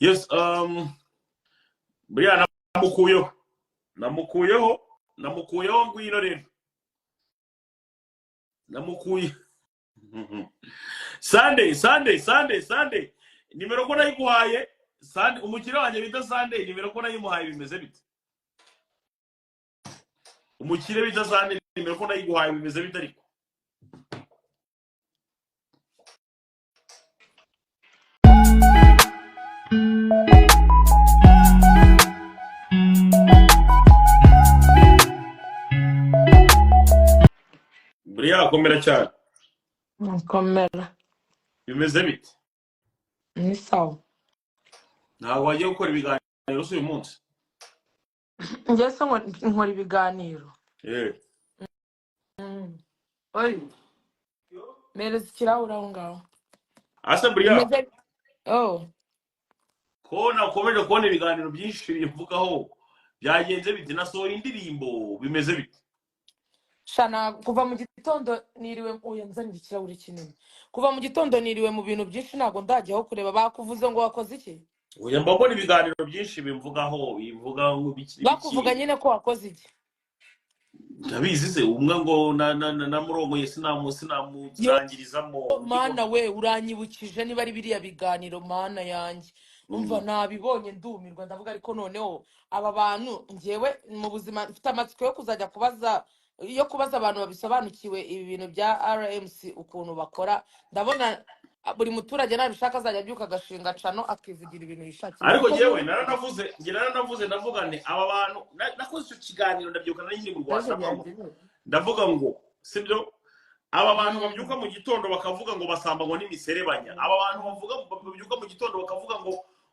Yes, Brianne namukuyeho ngwino rero. Namukuye. Sunday. Nimero ko nayiguhaye, Sunday umukire wanjye bita Sunday, nimero ko nayimuhaye bimeze bite? Umukire bita Sunday, nimero ko nayiguhaye bimeze bite ariko? Brianne komera cyane. Komera. Bimeze bite? Ni sawa. Ntabwo wagiye gukora ibiganiro uyu munsi? Njye se nkora ibiganiro. Oyi. Mereza ikirahure aho ngaho. Asa Brianne. Oh. Ko nakomeje kubona ibiganiro byinshi bivugaho byagenze bite, nasohora indirimbo bimeze bite? Shana kuva mu gitondo niriwe uyanzanira ikirahure kinini. Kuva mu gitondo niriwe mu bintu byinshi ntago ndajyaho kureba bakuvuze ngo wakoze iki? Oya mbabona ibiganiro byinshi bivugaho bivuga ngo bikiri. Bakuvuga nyine ko wakoze iki? Ndabizi se umwe ngo na murongo yesi namusangirizamo. Mana we uranyibukije niba ari biriya biganiro mana yanjye. Umva nabibonye ndumirwa ndavuga ariko noneho aba bantu ngewe mu buzima mfite amatsiko yo kuzajya kubaza abantu babisobanukiwe ibi bintu bya RMC ukuntu bakora. Ndabona buri muturage nabishaka azajya byuka gashinga cano akivugira ibintu yishakira. Ariko jewe naranavuze ndavuga nti aba bantu nakoze icyo kiganiro ndabyuka na nyine mu Rwanda ndavuga ngo sibyo aba bantu babyuka mu gitondo bakavuga ngo basambanywa n'imiserebanya. Aba bantu babyuka mu gitondo bakavuga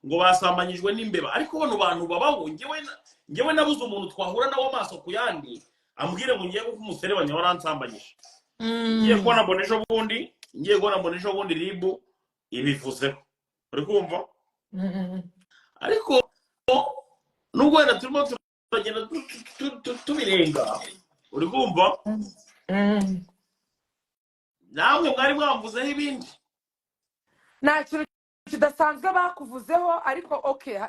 ngo basambanyijwe n'imbeba. Ariko bano bantu babaho ngewe nabuze umuntu twahura nawo amaso ku yandi ambwire ngo ngiye ko umuserebanya waransambanyije. Ngiye kubona mbonesho bundi ribu ibivuzeho. Uri kumva? Ariko nubwo wenda turimo turagenda tubirenga. Uri kumva? Namwe mwari mwamvuzeho ibindi. Nta kintu kidasanzwe bakuvuzeho ariko okay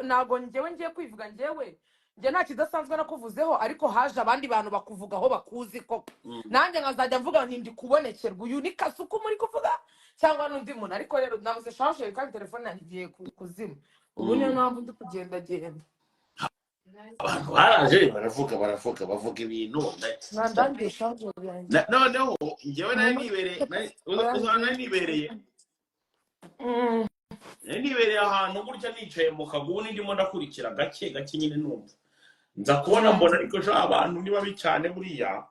nago ngewe ngiye kwivuga ngewe nta kidasanzwe nakuvuzeho ariko haje abandi bantu bakuvugaho bakuzi ko nanjye nkazajya mvuga nti ndi kubonekerwa uyu ni Kasuku muri kuvuga cyangwa n'undi muntu. Ariko rero nabuze charge kandi telefone yanjye igiye kuzima. Ubu niyo mpamvu ndi kugenda. Abantu baraje bavuga ibintu ndangiye charge yanjye. Noneho ngewe nibereye ahantu gutya nicaye mu kaguni ndimo ndakurikira gake nyine numva nza kubona mbona ariko abantu ni babi cyane buriya.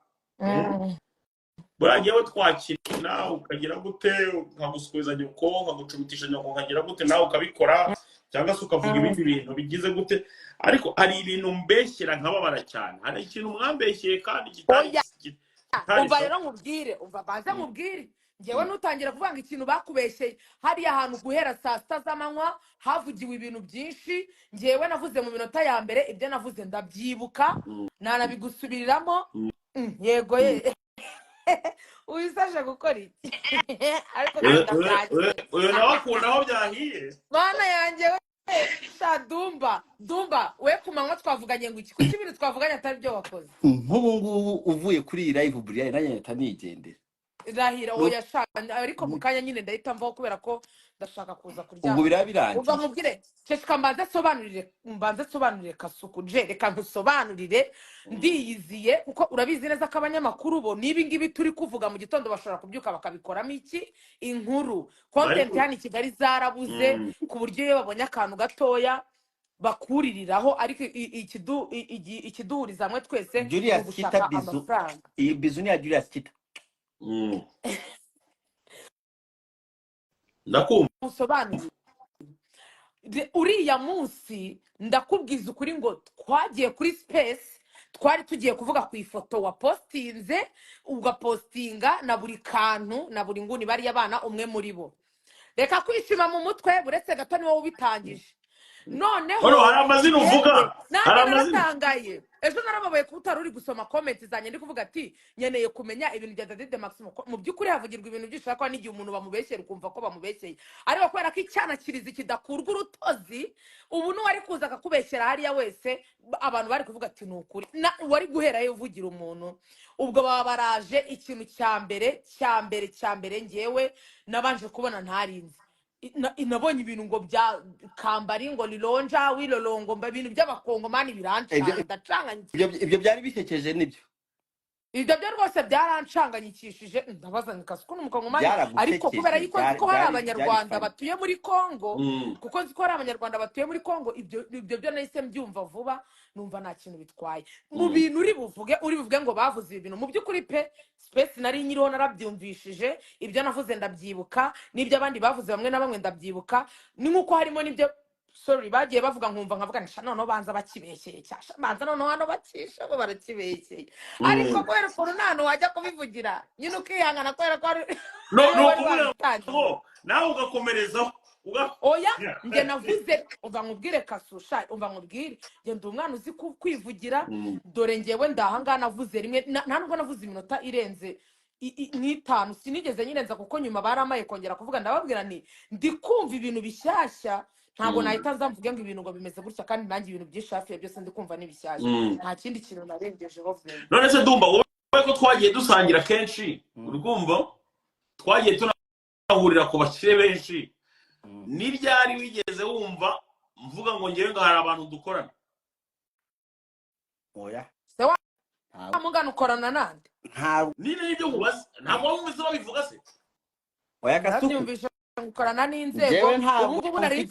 Buragiye twakina ukagira gute nkagusubiza nyoko nkagucumitisha nyoko nkagira gute nawe ukabikora cyangwa se ukavuga ibindi bintu bigize gute. Ariko hari ibintu mbeshyira nkababara cyane. Hari ikintu mwambeshyeye kandi kitari. Umva rero nkubwire baze nkubwire ngewe nutangira kuvanga ikintu bakubeshyeye hariya ahantu guhera saa sita z'amanywa havugiwe ibintu byinshi. Ngewe navuze mu minota ya mbere ibyo navuze ndabyibuka nanabigusubiriramo. Yego uyisaje gukora iki? Ariko uyu nawe akunda aho byahiye mana yanjye we. Dumbaa we kumanywa twavuganye ngo iki kuki ibintu twavuganye atari byo wakoze. Nk'ubu ngubu uvuye kuri iyi live Brianne nanjye ntanigendera Rahira oya shaka ariko mu kanya nyine ndahita mvaho kubera ko ndashaka kuza kuryama. ubwo birabirangiye. Uva nkubwire cyeka mbanze sobanurire Kasuku reka nkusobanurire ndiyiziye kuko urabizi neza ko abanyamakuru bo nibi ngibi turi kuvuga mu gitondo bashobora kubyuka bakabikoramo iki inkuru. Content hano i Kigali zarabuze ku buryo iyo babonye akantu gatoya bakuririraho ariko ikiduhuriza hamwe twese gushaka amafaranga. Iyi bizu ni ya Julius Kita. Ndakumva musobanurire uriya munsi ndakubwiza ukuri ngo twagiye kuri space twari tugiye kuvuga ku ifoto wa postinze ugapostinga na buri kantu na buri nguni bari abana umwe muri bo. Reka kwishima mu mutwe buretse gato ni wowe ubitangije. Noneho hari amazina uvuga naratangaye ejo narababaye ko utari uri gusoma comment zanjye ndi kuvuga ati nyeneye kumenya ibintu bya Daddy de Maximo mu by'ukuri havugirwa ibintu byishaka ko n'igihe umuntu bamubeshyera ukumva ko bamubeshyeye ariko kubera ko icyana kirizi kidakurwa urutozi ubu n'uwari kuza akakubeshyera hariya wese abantu bari kuvuga ati nukuri wari guhera yo uvugira umuntu ubwo baba baraje ikintu cya mbere ngewe nabanje kubona ntarinze inabonye ibintu ngo bya kambari ngo lironja wilolongo mba ibintu by'abakongomani birancanga ndacanganyikishije ibyo byari bisekeje nibyo ibyo byo rwose byarancanganyikishije ndabaza ni Kasuku n'umukongomani ariko kubera yuko ko hari abanyarwanda batuye muri Kongo kuko ziko hari abanyarwanda batuye muri Kongo ibyo byo nahise mbyumva vuba numva nta kintu bitwaye mu bintu uri buvuge ngo bavuze ibintu mu by'ukuri pe space nari nyiriho narabyumvishije ibyo navuze ndabyibuka n'ibyo abandi bavuze bamwe na bamwe ndabyibuka ni nkuko harimo n'ibyo sorry bagiye bavuga nkumva nkavuga nisha none banza bakibeshyeye cyasha banza none hano bakisha bo barakibeshyeye ariko kwera ko nano wajya kubivugira nyine ukihangana kwera ko no nawe ugakomerezaho oya nge navuze umva nkubwire Kasusha umva nkubwire nge ndi umwana uzi kwivugira dore ngewe ndahanga navuze rimwe nta nubwo navuze iminota irenze n'itanu sinigeze nyirenza kuko nyuma baramaye kongera kuvuga ndababwira ndi kumva ibintu bishyashya ntabwo nahita nzamvuge ngo ibintu ngo bimeze gutya kandi nanjye ibintu byinshi hafi ya byose ndi kumva n'ibishyashya nta kindi kintu narengejeho vuba none se Dumbaa wowe ko twagiye dusangira kenshi urumva twagiye tunahurira ku bakire benshi ni ryari wigeze wumva mvuga ngo ngewe ngo hari abantu dukorana oya se wa mugana ukorana nande n'ibyo mubaza ntabwo wumvise babivuga se oya Kasuku nabyumvise gukorana n'inzego ubu ngubu nari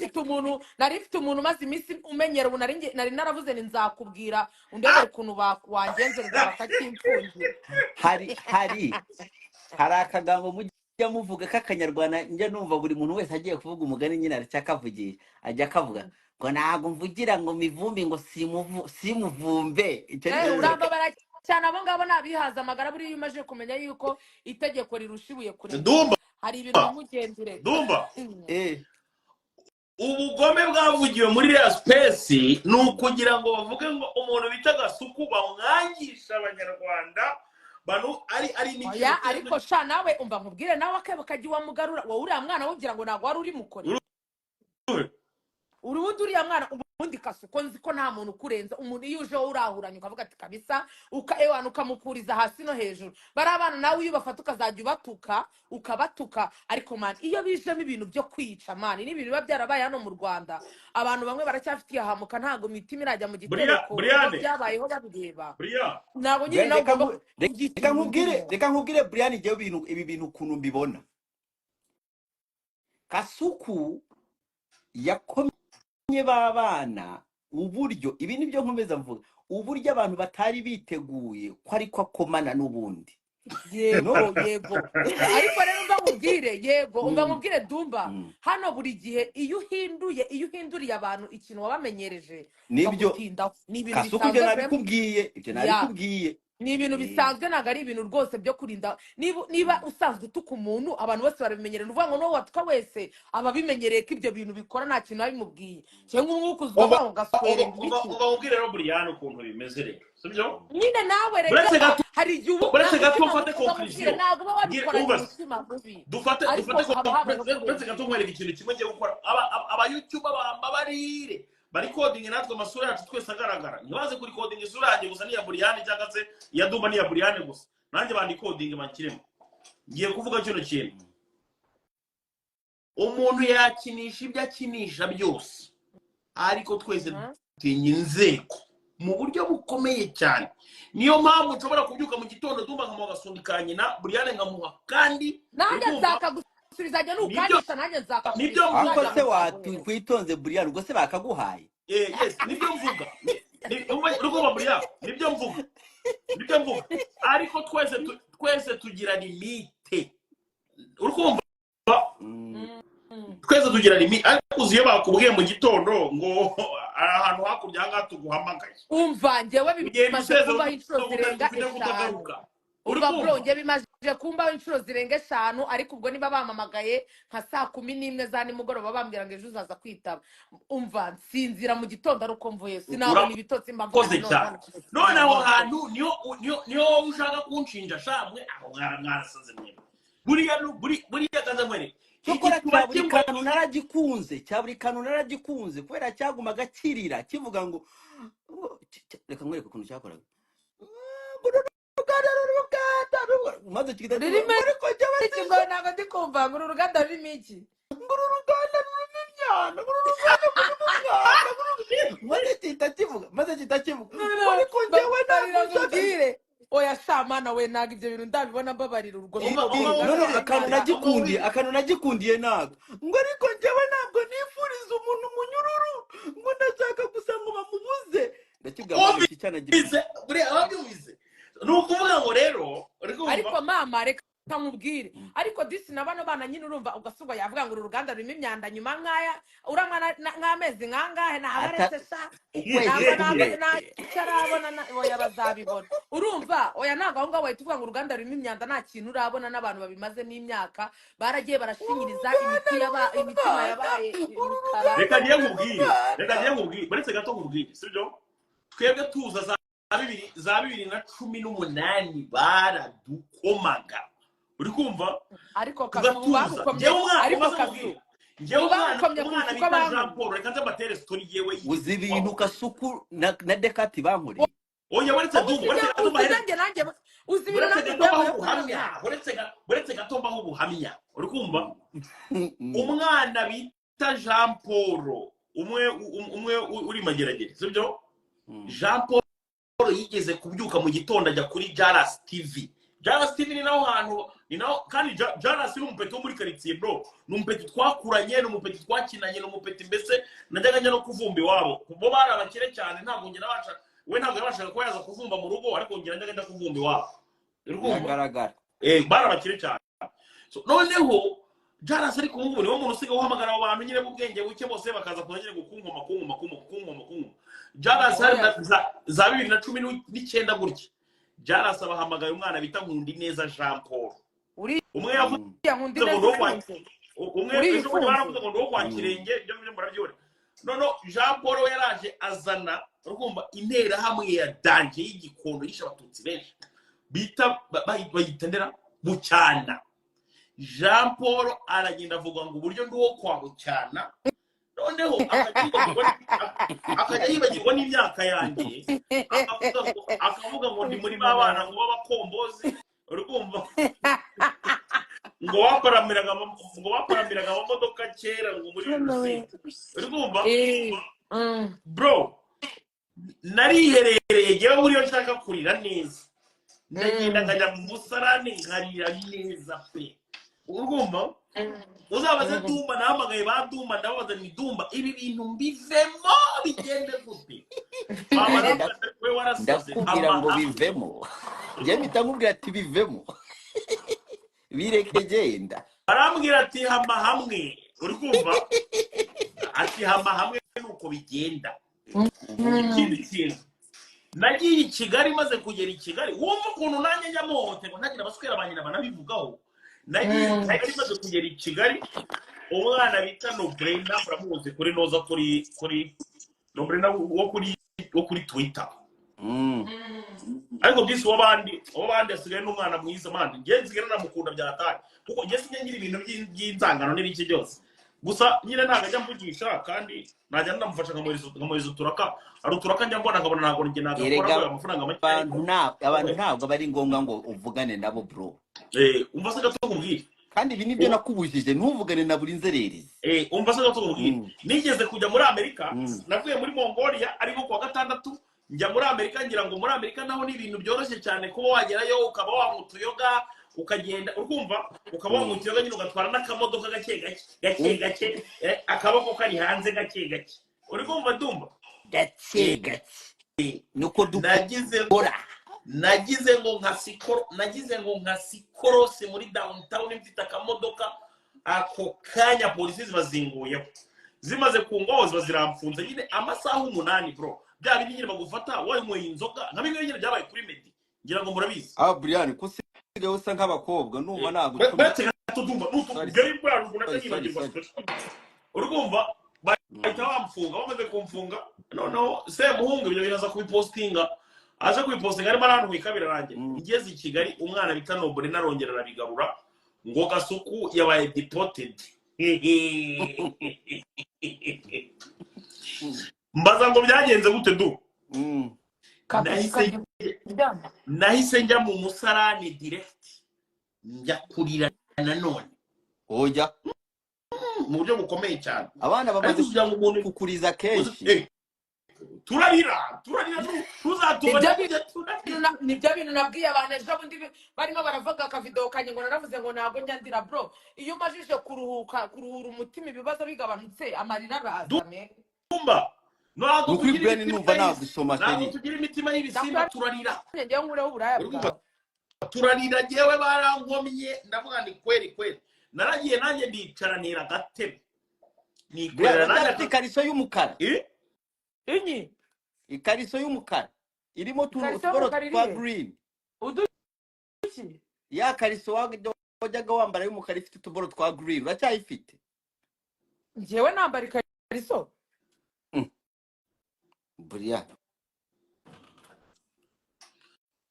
mfite umuntu maze iminsi umenyera ubu nari naravuze ni nzakubwira undebere ukuntu wangenzereza bakakimfungira hari akagambo mujya muvuga k'akanyarwanda njya numva buri muntu wese agiye kuvuga umugani nyine aracyakavugisha ajya akavuga ngo ntabwo mvugira ngo mivumbi ngo simuvumbe urambabara cyane abo ngabo nabihaza amagara buriya iyo umaze kumenya yuko itegeko rirushibuye kure hari ibintu bimugendere Dumbaa ubugome bwavugiwe muri ya space ni ukugira ngo bavuge ngo umuntu bita Kasuku bamwangisha abanyarwanda bano ari n'ikintu ariko sha nawe umva nkubwire nawe akajya wamugarura wowe uriya mwana wogira ngo ntabwo wari uri mukore urubundi uriya mwana ubundi Kasuku nzi ko nta muntu ukurenza umuntu iyo uje urahuranye ukavuga ati kabisa ewana ukamukuriza hasi no hejuru bari abana nawe iyo bafata ukazajya ukabatuka ariko man iyo bijemo ibintu byo kwica man n'ibintu biba byarabaye hano mu Rwanda abantu bamwe baracyafitiye ahamuka ntago mitima irajya mu gitereko byabayeho babireba ntabwo nyine nawe reka nkubwire Brianne ibi bintu ukuntu mbibona Kasuku yakomye babana uburyo ibi nibyo nkomeza mvuga uburyo abantu batari biteguye ko ariko akomana n'ubundi yego ariko rero umva nkubwire Dumbaa hano buri gihe iyo uhinduriye abantu ikintu wabamenyereje nibyo Kasuku ibyo nabikubwiye ni ibintu bisanzwe ntabwo ari ibintu rwose byo kurinda niba usanzwe utuka umuntu abantu bose barabimenyereye uvuga ngo n'uwo watuka wese aba abimenyereye ko ibyo bintu bikora nta kintu babimubwiye cyangwa nk'uko uzwa ngo gaswere ubwire rero Brianne ukuntu bimeze rero sibyo nyine nawe reka hari igihe ubu uretse gato mfate conclusion ntabwo uba wabikora umutima mubi dufate uretse gato nkwereka ikintu kimwe ngiye gukora aba YouTube bambabarire bari coding natwe amasura yacu twese agaragara ntibaze kuri coding isura yanjye gusa niya Brianne cyangwa se ya Dumbaa niya Brianne gusa nanjye bandi coding makiremo ngiye kuvuga cyo kintu umuntu yakinisha ibyo akinisha byose ariko twese dutinya inzego mu buryo bukomeye cyane niyo mpamvu nshobora kubyuka mu gitondo Dumbaa nkamuha agasundikanye na Brianne nkamuha kandi nanjye nzakagusubiza n'ukandisha nanjye nzakagusubiza ariko se wakwitonze Brianne ubwo se bakaguhaye yes nibyo mvuga urumva Brianne nibyo mvuga ariko twese tugira limite urumva twese tugira limite ariko uziye bakubwiye mu gitondo ngo ahantu hakurya hanga tuguhamagaye umva njyewe bimaze kubaho inshuro zirenga 5 Umva bro nge bimaje kumbaho inshuro zirenga 5 ariko ubwo niba bamamagaye nka saa 11 za nimugoroba bambwira ngo ejo uzaza kwitaba. Umva nsinzira mu gitondo ari uko mvuye sinabona ibitotsi Urakoze cyane. None aho hantu niyo ushaka kunshinja shamwe aho mwarasaze mwe. Buriya kaza mwere. Cyokora cyaburi kantu naragikunze kubera cyagumaga kirira kivuga ngo reka nkwereke ukuntu cyakoraga maze kigita ariko jyawe ngo ntabwo ndi kumva ngo uruganda rurimo iki uruganda rurimo imyanda maze kitakivuga ariko jyawe ntabwo oya shamana we ntabwo ibyo bintu ndabibona mbabarira urwo akantu nagikundiye naga ngo ariko jyawe ntabwo nifuriza umuntu umunyururu ngo ndashaka gusa ngo bamubuze ndakigamba iki cyana gibize buriya ababyubize nukuvuga ngo rero ariko mama reka nkamubwire ariko disi nabano bana nyine urumva ugasuba yavuga ngo uruganda rurimo imyanda nyuma nkaya uramwana nk'amezi nkangahe nahabaretse sa cyarabona oya bazabibona urumva oya ntago aho ngaho wahita uvuga ngo uruganda rurimo imyanda nta kintu urabona n'abantu babimazemo imyaka baragiye barashinyiriza imitima yabaye imikara reka ngiye nkubwire baretse gato nkubwire sibyo twebwe tuza za 2018 baradukomaga uri kumva ariko kazubahukomye ariko kazu umwana bita Jean Paul reka nze amatere story yewe uzi ibintu Kasuku na Dekati bankuri oya baretse uzi ibintu baretse gatombaho ubuhamya uri kumva umwana bita Jean Paul umwe uri mageragere sibyo Jean Paul yigeze kubyuka mu gitondo ajya kuri Jaras TV. Jaras TV ni naho hantu ni naho kandi Jaras ni umupeti wo muri quartier bro. Ni umupeti twakuranye, ni umupeti twakinanye, ni umupeti mbese najyaga njya no kuvumba iwabo. Bo barabakire cyane ntabwo ngira baca we ntabwo yabashaga ko yaza kuvumba mu rugo ariko ngira njyaga njya kuvumba iwabo. Biragaragara. Barabakire cyane. So noneho Jaras ariko ubu ni wo muntu usigaye uhamagara abo bantu nyine bubwenge buke bose bakaza kuzanye gukunkoma Jaras za 2019 gutya Jaras abahamagaye umwana bita Nkundi neza Jean Paul umwe yavuze ngo ndo kwa Kirenge ibyo murabyore none Jean Paul yaraje azana urumva intera hamwe ya danje y'igikondo yisha abatutsi benshi bita bayitendera bucyana Jean Paul aragenda avuga ngo uburyo ndi wo kwa bucyana noneho akajya yibagirwa n'imyaka yanjye akavuga ngo ndi muri babana ngo babakombozi urumva ngo waparamiraga amamodoka kera ngo muri Rusizi urumva bro nariherereye yewe muri yo nshaka kurira neza ndagenda nkajya mu musarane nkarira neza pe urumva uzabaze Dumbaa nahamagaye ba Dumbaa ndababaza ni Dumbaa ibi bintu mbivemo bigende gute we warasaze ndakubwira ngo bivemo njye bitangubwira ati bivemo bireke genda arambwira ati hama hamwe uri kumva ati hama hamwe nuko bigenda ikindi kintu nagiye i Kigali maze kugera i Kigali wumva ukuntu nanjye njya mohote ngo ntagira abaswera banyina banabivugaho nagiye maze kugera i Kigali umwana bita Nobrena muramuzi kuri noza kuri Nobrena wo kuri Twitter ariko byisi wabandi asigaye n'umwana mwiza mandi ngenzi namukunda byatari kuko nge sinye ngira ibintu by'inzangano n'ibiki byose gusa nyine ntaga njya mvugisha kandi najya ndamufasha nkamuheza uturaka ari uturaka njya mbona nkabona ntabwo njye nagakora amafaranga make abantu ntabwo bari ngombwa ngo uvugane nabo bro umva se gato kubwira kandi ibi nibyo nakubujije ntuvugane na buri nzererezi umva se gato kubwira nigeze kujya muri Amerika navuye muri Mongolia ariko kwa gatandatu njya muri Amerika ngira ngo muri Amerika naho ni ibintu byoroshye cyane kuba wagerayo ukaba wamutuyoga ukagenda urumva ukaba wamutuyoga nyine ugatwara n'akamodoka gake akaboko kari hanze gake uri kumva Dumbaa gake nuko nagize ngo nka sikorose muri downtown mfite akamodoka ako kanya polisi zibazinguyeho zimaze kungoza baziramfunze nyine amasaha 8 bro bya bindi nyine bagufata wayo inzoga nka bimwe nyine byabaye kuri Medi ngira ngo murabizi Brianne ko usigaye usa nk'abakobwa numva nagucuma betse gato Dumbaa n'utugari bwa ruguna kanyibagirwa urumva bahita bamfunga bamaze kumfunga noneho Semuhungu ibyo biraza kubipostinga aje kubipostinga arimo arantuka birarangira ngeze i Kigali umwana bita Nobore narongera arabigarura ngo Kasuku yabaye deported mbaza ngo byagenze gute du nahise njya mu musarani direct njya kurira nanone oya mu buryo bukomeye cyane abana bamaze kugira ngo umuntu kukuriza kenshi turarira tuzatubona nibyo bintu nabwiye abantu ejo bundi barimo baravuga akavideo kanye ngo naravuze ngo ntabwo njya ndira bro iyo umajije kuruhura umutima ibibazo bigabanutse amarira araza Dumbaa ntabwo tugira imitima y'ibisimba turarira njyewe nkureho uburaya bwawe turarira jewe barankomye ndavuga ni kweri naragiye nanjye ndicaranira agatebe nikorera nanjye ikariso y'umukara inyi ikariso y'umukara irimo utuboro twa green uduki ya kariso wajyaga wambara y'umukara ifite utuboro twa green uracyayifite njyewe nambara ikariso Brianne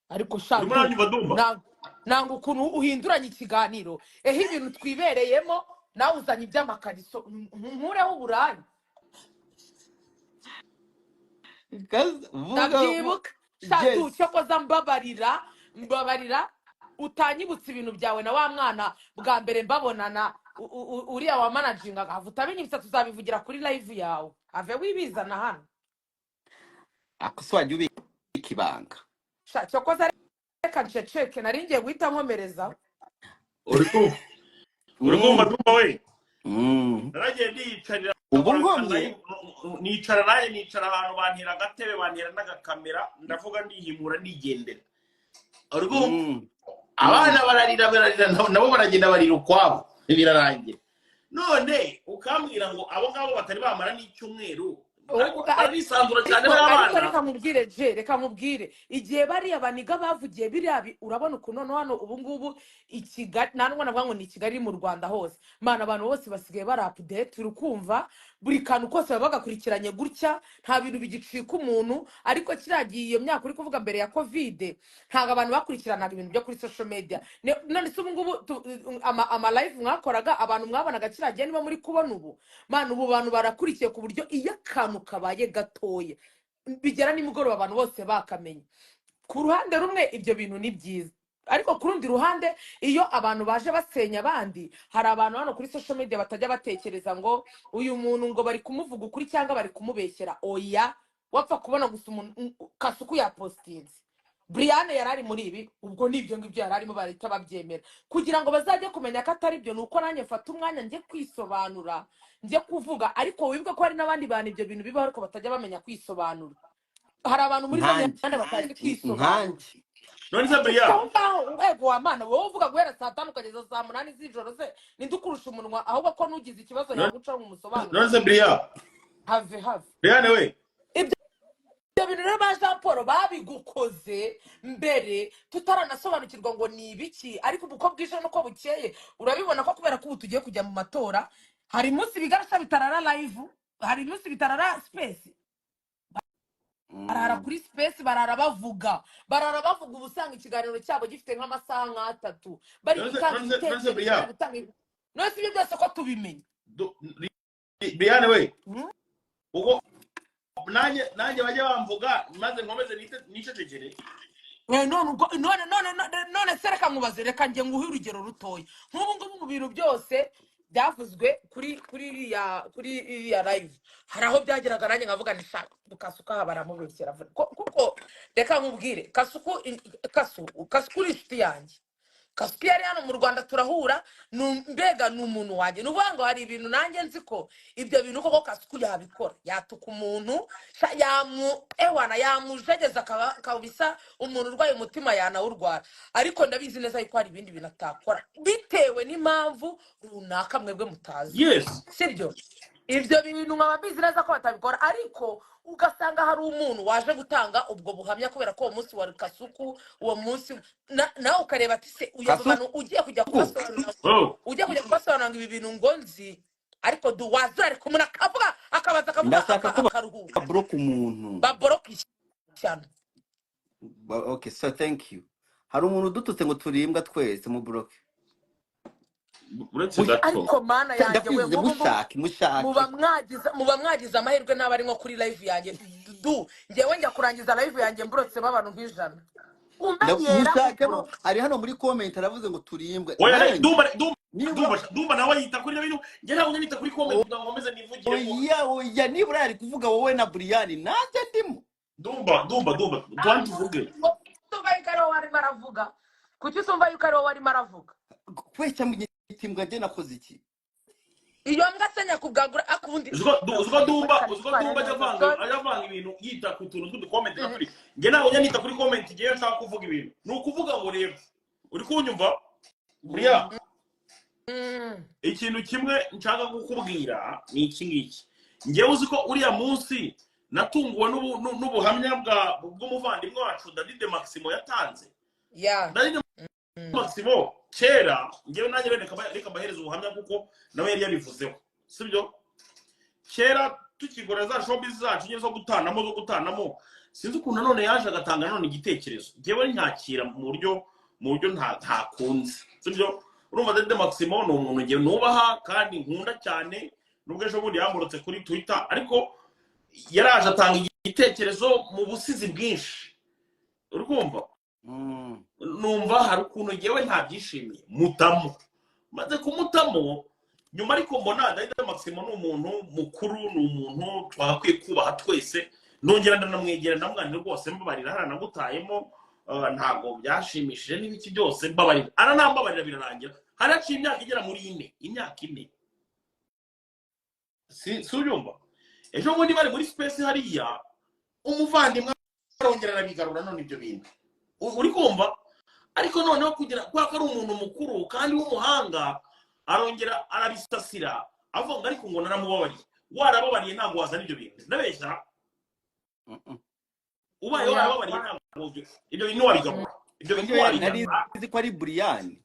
ariko shaka nanga ukuntu uhinduranye ikiganiro ibintu twibereyemo nawe uzanye iby'amakariso nkureho uburaya ndabyibuka shaka cyokoza mbabarira utanyibutsa ibintu byawe na wa mwana bwa mbere mbabonana uriya wa managing agavuta binyibutsa tuzabivugira kuri live yawe ave wibizana hano akoswaje ubika ibanga cyokoza reka nceceke nari ngiye guhita nkomereza uri kumva Dumbaa we naragiye ndiyicarira ubu ngomye nicara ahantu bantera agatebe bantera n'agakamera ndavuga ndihimura ndigendera uri kumva abana bararira nabo baragenda barira ukwabo birarangira none ukambwira ngo abo ngabo batari bamara n'icyumweru arisanzura cyane ariko reka mubwire igihe bariya baniga bavugiye biriya urabona ukuntu hano ubu ngubu i Kigali ntabwo navuga ngo ni Kigali mu Rwanda hose mana abantu bose basigaye bari update urukumva buri kantu kose baba bagakurikiranye gutya nta bintu bigicika umuntu ariko kiragiye iyo myaka uri kuvuga mbere ya covid ntabwo abantu bakurikiranaga ibintu byo kuri social media none se ubu ngubu ama live mwakoraga abantu mwabonaga kiragiye niba muri kubona ubu mana ubu bantu barakurikiye ku buryo iyo akantu kabaye gatoye bigera nimugoroba abantu bose bakamenye ku ruhande rumwe ibyo bintu ni byiza ariko ku rundi ruhande iyo abantu baje basenya abandi hari abantu hano kuri social media batajya batekereza ngo uyu muntu ngo bari kumuvuga ukuri cyangwa bari kumubeshyera oya wapfa kubona gusa umuntu Kasuku ya postinze Brianne yarari muri ibi ubwo nibyo ngibyo yararimo barita babyemera kugira ngo bazajye kumenya ko atari byo nuko nanjye mfata umwanya njye kwisobanura njye kuvuga ariko wibuke ko hari n'abandi bantu ibyo bintu bibaho ariko batajya bamenya kwisobanura hari abantu muri bane batazi kwisobanura none se Brianne ego amana wowe uvuga guhera saa 5 ukageza saa 8 z'ijoro se nindukurusha umunwa ahubwo ko nugize ikibazo yaguca mu musobanuro none se Brianne have Brianne we ibyo bintu rero ba Jean Paul babigukoze mbere tutaranasobanukirwa ngo ni ibiki ariko uko bwije nuko bukeye urabibona ko kubera ko ubu tugiye kujya mu matora hari munsi bigarasha bitarara live hari munsi bitarara space barara kuri space barara bavuga ubusanga ikiganiro cyabo gifite nk'amasaha nk'atatu bari gutanga ibitekerezo no si byose ko tubimenye Brianne we uko nanjye bajye bamvuga maze nkomeze nicecekere none se reka mubaze reka njye nguhe urugero rutoya nk'ubu ngubu mu bintu byose byavuzwe kuri iriya live hari aho byageraga nanjye nkavuga ni shaka Kasuku baramubeshyera kuko reka nkubwire Kasuku ni inshuti yanjye Kasuku yari hano mu Rwanda turahura mbega ni umuntu wanjye nuvuga ngo hari ibintu nanjye nzi ko ibyo bintu koko Kasuku yabikora yatuka umuntu yamujegeza kabisa umuntu urwaye umutima yanawurwara ariko ndabizi neza yuko hari ibindi bintu atakora bitewe n'impamvu runaka mwebwe mutazi yes sibyo ibyo bintu nkaba mbizi neza ko batabikora ariko ugasanga hari umuntu waje gutanga ubwo buhamya kubera ko uwo munsi wari Kasuku uwo munsi nawe ukareba ati se uyu bantu ugiye kujya kubasobanurira ngo ibi bintu ngo nzi ariko duwaza ariko umuntu akavuga akabaza akavuga akaruhuka babroke umuntu babroke cyane. Okay, so thank you. Hari umuntu dututse ngo turimbwa twese mu broke. Ariko mana yanjye we mushake muba mwagize amahirwe n'abari nko kuri live yanjye njyewe njya kurangiza live yanjye mburotse abantu nk'ijana mushakemo ari hano muri comment aravuze ngo turimbwe. Dumba nawe yita kuri bintu njye ntabwo nyita kuri comment ngo nkomeze nivugire oya nibura yari kuvuga wowe na Brianne nanjye ndimo. Dumba twantuvuge Dumba ikaro wari maravuga kuki usumva yuko ari wowe wari maravuga kwecha mugitimbwa je nakoze iki iyo mbwa senya kubwagura akundi uzwo Dumba ajavanga ibintu yita ku tuntu tw'udu comment na turi njye ntabwo nyanita kuri comment ngiye nshaka kuvuga ibintu ni ukuvuga ngo rero uri kunyumva buriya ikintu kimwe nshaka kukubwira ni iki ngiki njyewe uzi ko uriya munsi natunguwe n'ubuhamya bw'umuvandimwe wacu David Maximo yatanze David Maximo kera njyewe nanjye reka bahereza ubuhamya kuko nawe yari yabivuzeho sibyo kera tukigora za showbiz zacu nyezo gutanamo sinzi ukuntu none yaje agatanga none igitekerezo njyewe ntakira mu buryo ntakunze sibyo urumva David Maximo ni umuntu ngiye nubaha kandi nkunda cyane nubwo ejo bundi yamurutse kuri Twitter ariko yaraje atanga igitekerezo mu busizi bwinshi urumva numva hari ukuntu ngewe ntabyishimiye mutamo maze kumutamo nyuma ariko mbona David Maximo ni umuntu mukuru ni umuntu twakwiye kubaha twese nongera ndanamwegera ndamwanira rwose mbabarira haranagutayemo ntago byashimishije n'ibiki byose mbabarira aranambabarira birarangira haraciye imyaka igera muri imyaka 4 si ubyumva ejo bundi bari muri space hariya umuvandimwe arongera arabigarura none ibyo bintu uri kumva ariko noneho kugira kwa ko ari umuntu mukuru kandi w'umuhanga arongera arabisasira avuga ariko ngo naramubabariye warababariye ntabwo wazana ibyo bintu ndabeshya ubaye warababariye ntabwo ibyo bintu wabigarura ibyo bintu wabigarura nari ko ari Brianne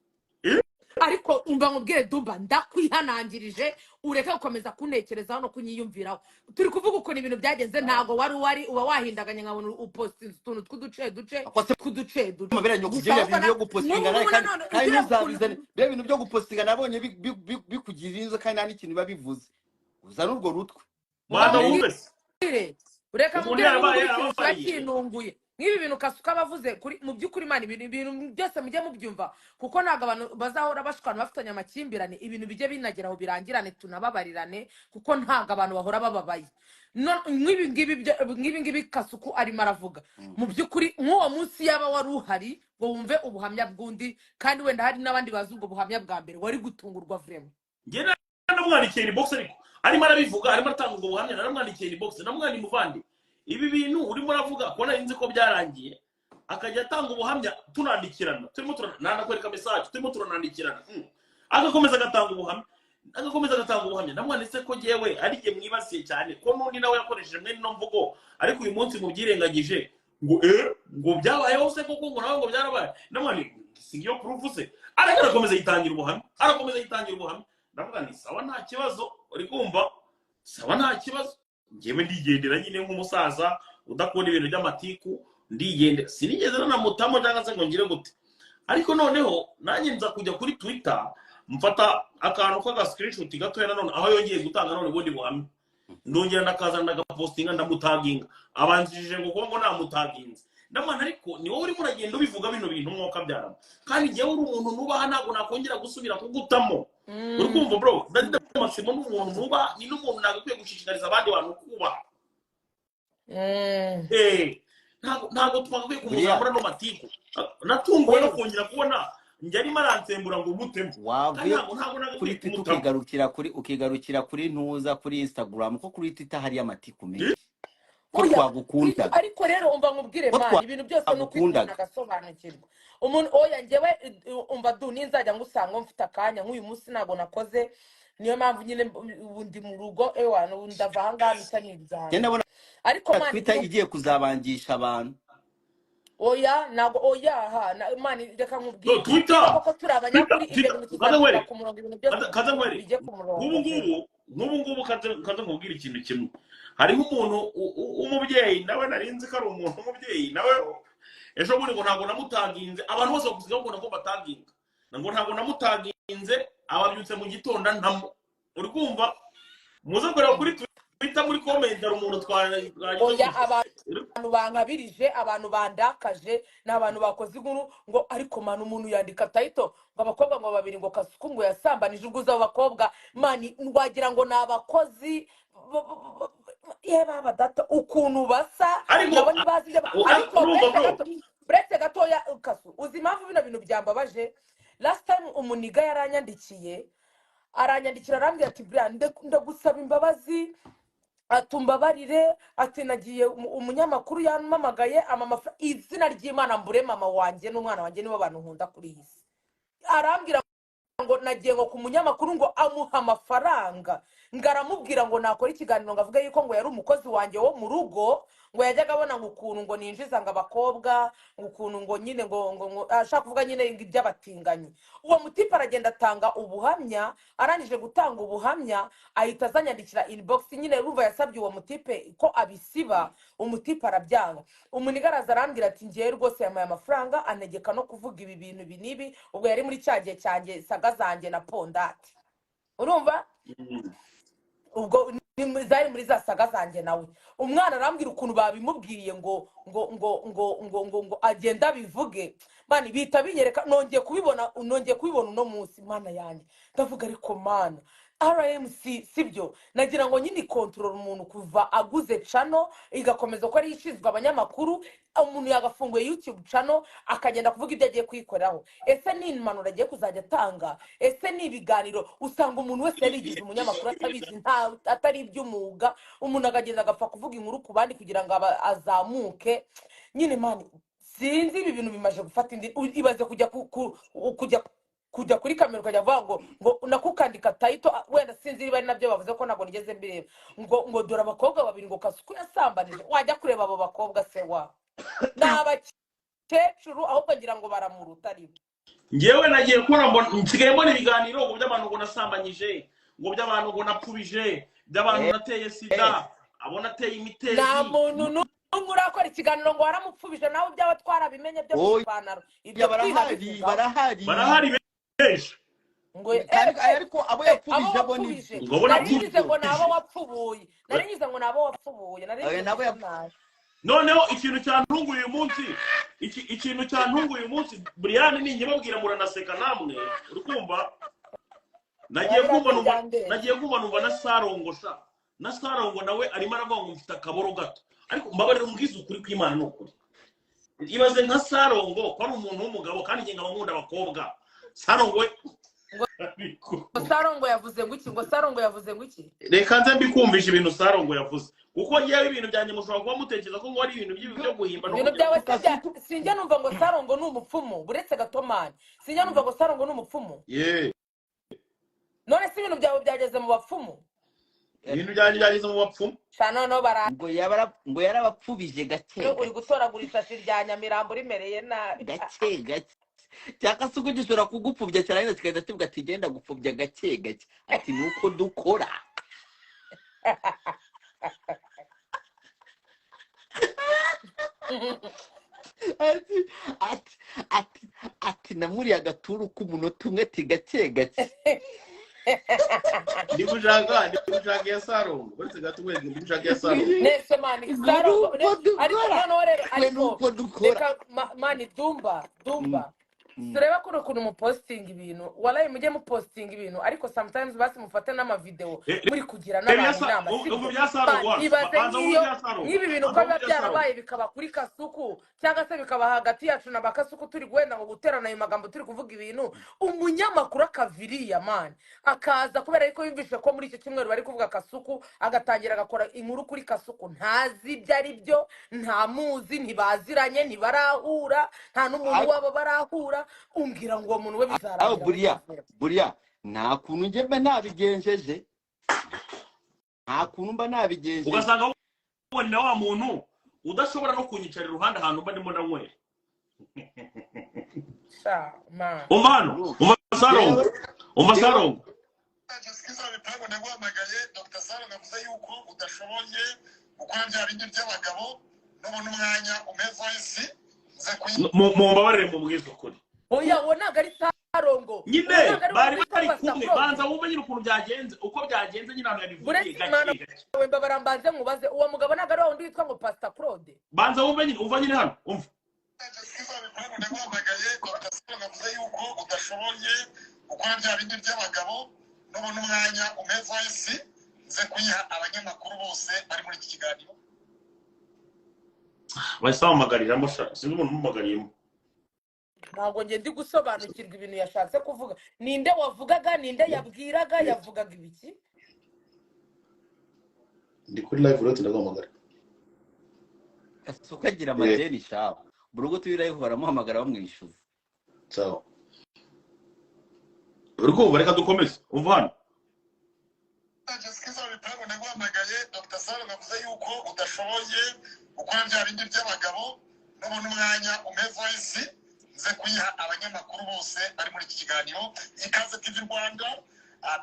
ariko umva nkubwire Dumba ndakwihanangirije ureke gukomeza kunekerezaho no kunyiyumviraho turi kuvuga uko ibintu byagenze ntago wari uba wahindaganye nkabona upost utuntu tw'uduce maberanye kugira ibintu byo gupostinga kandi nizabizane ibintu byo gupostinga nabonye bikugira inzo kandi nta n'ikintu babivuze uzana urwo rutwe mwana wumvise ureka mubwire bakinunguye nk'ibi bintu Kasuka bavuze kuri mu by'ukuri Imana ibintu byose mujye mubyumva kuko ntago abantu bazahora bashikana bafitanye amakimbirane ibintu bijye binageraho birangirane tunababarirane kuko ntago abantu bahora bababaye nk'ibi ngibi Kasuku arimo aravuga mu by'ukuri nk'uwo munsi yaba wari uhari ngo wumve ubuhamya bw'undi kandi wenda hari n'abandi bazi ubwo buhamya bwa mbere wari gutungurwa vrema njye namwandikiye inbox ariko arimo arabivuga arimo atanga ubwo buhamya namwandikiye inbox namwandi muvandi ibi bintu urimo uravuga ko narinzi ko byarangiye akajya atanga ubuhamya tunandikirana turimo turanandikirana message turimo turanandikirana agakomeza agatanga ubuhamya namwanditse ko jewe ari giye mwibasiye cyane ko nundi nawe yakoresheje mwe no mvugo ariko uyu munsi mubyirengagije ngo byabayeho se koko ngo nawe ngo byarabaye namwanditse singiyo proof se arakomeza yitangira ubuhamya ndavuga ni sawa nta kibazo uri kumva sawa nta kibazo ngewe ndigendera nyine nk'umusaza udakunda ibintu by'amatiku ndigendera sinigeze nanamutamo cyangwa se ngo ngire gute ariko noneho nanjye nza kujya kuri Twitter mfata akantu k'aga screenshot gatoya nanone aho yongeye gutanga none ubundi buhamya ndongera ndakazana ndagapostinga ndamutaginga abanjije ngo kuko namutaginze ndamwana ariko ni wowe urimo uragenda ubivuga bino bintu mwuka byarama kandi ngewe uri umuntu nubaha ntabwo nakongera gusubira kugutamo uri kumva bro David Maximo ni umuntu nuba ni n'umuntu nagakwiye gushishikariza abandi bantu kubaha ntabwo twagakwiye kumuzamura no matiku natunguwe no kongera kubona njye arimo aransembura ngo umutemo kuri Twitter ukigarukira kuri ntuza kuri Instagram ko kuri Twitter hari amatiku menshi ko twagukunda ariko rero umva nkubwire man ibintu byose no kwikunda agasobanukirwa umuntu oya ngewe umva ninzajya ngusanga mfite akanya nk'uyu munsi ntago nakoze niyo mpamvu nyine ubu ndi mu rugo ewana ubu ndava ahangaha mpita nibyanjye Genda bona ariko mani Twitter igiye kuzabangisha abantu. oya ntabwo oya ha mani reka no nkubwire Twitter niba koko turi abanyakuri ibyo bintu tuzabishyira ku murongo ibintu byose kaza ngwere bijye ku murongo ngubu kaza nkubwira ikintu kimwe. Hariho umuntu w'umubyeyi nawe narinzi ko ari umuntu w'umubyeyi nawe ejo bundi ngo ntabwo namutaginze abantu bose bagusigaho ngo ntabwo bataginga ngo ntabwo namutaginze ababyutse mu gitondo ntamo uri kumva muze kureba kuri Twitter muri comment hari umuntu oya abantu bankabirije abantu bandakaje n'abantu bakoze inkuru ngo ariko mani umuntu yandika title ngo abakobwa ngo babiri ngo Kasuku ngo yasambanije ubwo abakobwa mani wagira ngo nabakozi baba data ukuntu basa nabo nibazi ariko brete gatoya Kasu uzi impamvu bino bintu byambabaje last time umuniga aranyandikira arambwira ati Brianne ndagusaba imbabazi atumbabarire ati nagiye umunyamakuru yampamagaye izina ry'Imana mbure mama wanjye n'umwana wanjye nibo bantu nkunda kuri iyi si arambwira ngo nagiye ngo ku munyamakuru ngo amuha amafaranga ngaramubwira ngo nakora ikiganiro ngo avuge yuko ngo yari umukozi wanjye wo mu rugo ngo yajyaga abona ngo ukuntu ngo ninjiza ngo abakobwa ngo ukuntu ngo nyine ngo ashaka kuvuga nyine iby'abatinganyi uwo mutipe aragenda atanga ubuhamya arangije gutanga ubuhamya ahita azanyandikira inbox nyine ruva yasabye uwo mutipe ko abisiba umutipe arabyanga umunigaraza arambwira ati ngiye rwose yamaye amafaranga anegeka no kuvuga ibi bintu binibi ubwo yari muri cyagiye cyanjye saga zanjye na pondati urumva ubwo zari muri za saga zanjye nawe umwana arambwira ukuntu babimubwiye ngo agenda bivuge mani bita binyereka nongeye kubibona uno munsi mana yanjye ndavuga ariko mana RMC sibyo nagira ngo nyine control umuntu kuva aguze channel igakomeza ko ari yishizwe abanyamakuru umuntu yagafunguye YouTube channel akagenda kuvuga ibyo agiye kwikoreraho ese ni impanuro agiye kuzajya atanga ese ni ibiganiro usanga umuntu wese yarigize umunyamakuru atabizi atari iby'umuga umuntu agagenda agapfa kuvuga inkuru ku bandi kugira ngo azamuke nyine mani sinzi ibi bintu bimaje gufata indi ibaze kujya kuri kamera ukajya vuga ngo nakukandika title wenda sinzi niba ari nabyo bavuze ko ntabwo nigeze mbireba ngo dore abakobwa babiri ngo Kasuku yasambanije wajya kureba abo bakobwa se wa n'abakecuru ahubwo ngira ngo baramuruta ari ngewe nagiye kubona nsigaye mbona ibiganiro ngo by'abantu ngo nasambanyije ngo by'abantu ngo napfubije by'abantu nateye sida abona ateye imitezi nta muntu n'umwe urakora ikiganiro ngo waramupfubije nawe byaba twarabimenye byo mu ipantaro ibyo barahari ngo ariko abo yapfubije bo ni narigize ngo nabo wapfubuye nabo yapfubuye noneho ikintu cyantunguye uyu munsi Brianne ni nyibabwira muranaseka namwe uri kumva nagiye kumva numva na Sarongo nawe arimo aravuga ngo mfite akaboro gato ariko mbabarira umbwiza ukuri kw'Imana n'ukuri ibaze nka Sarongo ko ari umuntu w'umugabo kandi ngenga abakunda abakobwa Sarongo yavuze ngo iki reka nze mbikumvisha ibintu Sarongo yavuze kuko ngewe ibintu byanjye mushobora kuba mutekereza ko ngo ari ibintu byo guhimba ibintu byawe sinjya numva ngo Sarongo ni umupfumu buretse gatomani sinjya numva ngo Sarongo ni umupfumu none si ibintu byawe byageze mu bapfumu ibintu byageze mu bapfumu cyane no ngo yarabapfubije gake uri gutoragura isashi rya Nyamirambo rimereye nabi gake cyaka suko gishobora kugupfubya cyane kigenda kivuga ati genda gupfubya gake ati nuko dukora ati namuri agaturu k'umunota umwe ati gake ndibujaga ya Sarongo uretse gato mwege ndibujaga ya Sarongo nese mani Sarongo ariko reka mani Dumbaa tureba ko ukuntu mu posting ibintu walayi mujye mu posting ibintu ariko sometimes basi mufate n'ama video muri kugira n'abantu inama ibaze nk'ibi bintu ko biba byarabaye bikaba kuri Kasuku cyangwa se bikaba hagati yacu na bakasuku turi gwenda ngo guterana ayo magambo turi kuvuga ibintu umunyamakuru akaviriya man akaza kubera yuko yumvise ko muri icyo cyumweru bari kuvuga Kasuku agatangira agakora inkuru kuri Kasuku ntazi ibyo ari byo nta muzi ntibaziranye ntibarahura nta n'umuntu wabo barahura umbwira ngo uwo muntu we bizarangira Buriya nta kuntu njye mba nabigenjeje nta kuntu mba nabigenjeje ugasanga ubona wa muntu udashobora no kunyicarira iruhande ahantu mba ndimo nanywera umva hano umva sarongo Jessica bipango naguhamagaye Dr. Sara navuze yuko udashoboye gukora bya bindi by'abagabo n'ubona umwanya umeze w'isi mu mbabarire mu bwizo kuri oya wonaga ari sarongo nyine bari kumwe banza wumve nyine ukuntu byagenze uko byagenze nyine abantu yabivugiye gake wemba barambanze mubaze uwo mugabo naga ari wundi witwa ngo Pastor Claude banza wumve nyine umva nyine hano umva Jessica bipango naguhamagaye Dr. Sara navuze yuko udashoboye gukora bya bindi by'abagabo n'ubona umwanya umeze w'isi nze kuyiha abanyamakuru bose bari muri iki kiganiro basamagariramo sinzi umuntu umumagariyemo ntabwo ngiye ndi gusobanukirwa ibintu yashatse kuvuga ninde wavugaga ninde yabwiraga yavugaga ibiki ndi kuri live rero ndaguhamagara ukagira amadeni shaho burugo turi live baramuhamagara bamwishyuza sawa uriko bareka dukomeze umva hano Jessica bipango naguhamagaye Dr. Sara navuze yuko udashoboye gukora bya bindi by'abagabo n'ubona umwanya umeze w'isi nze kuyiha abanyamakuru bose bari muri iki kiganiro ikaze TV Rwanda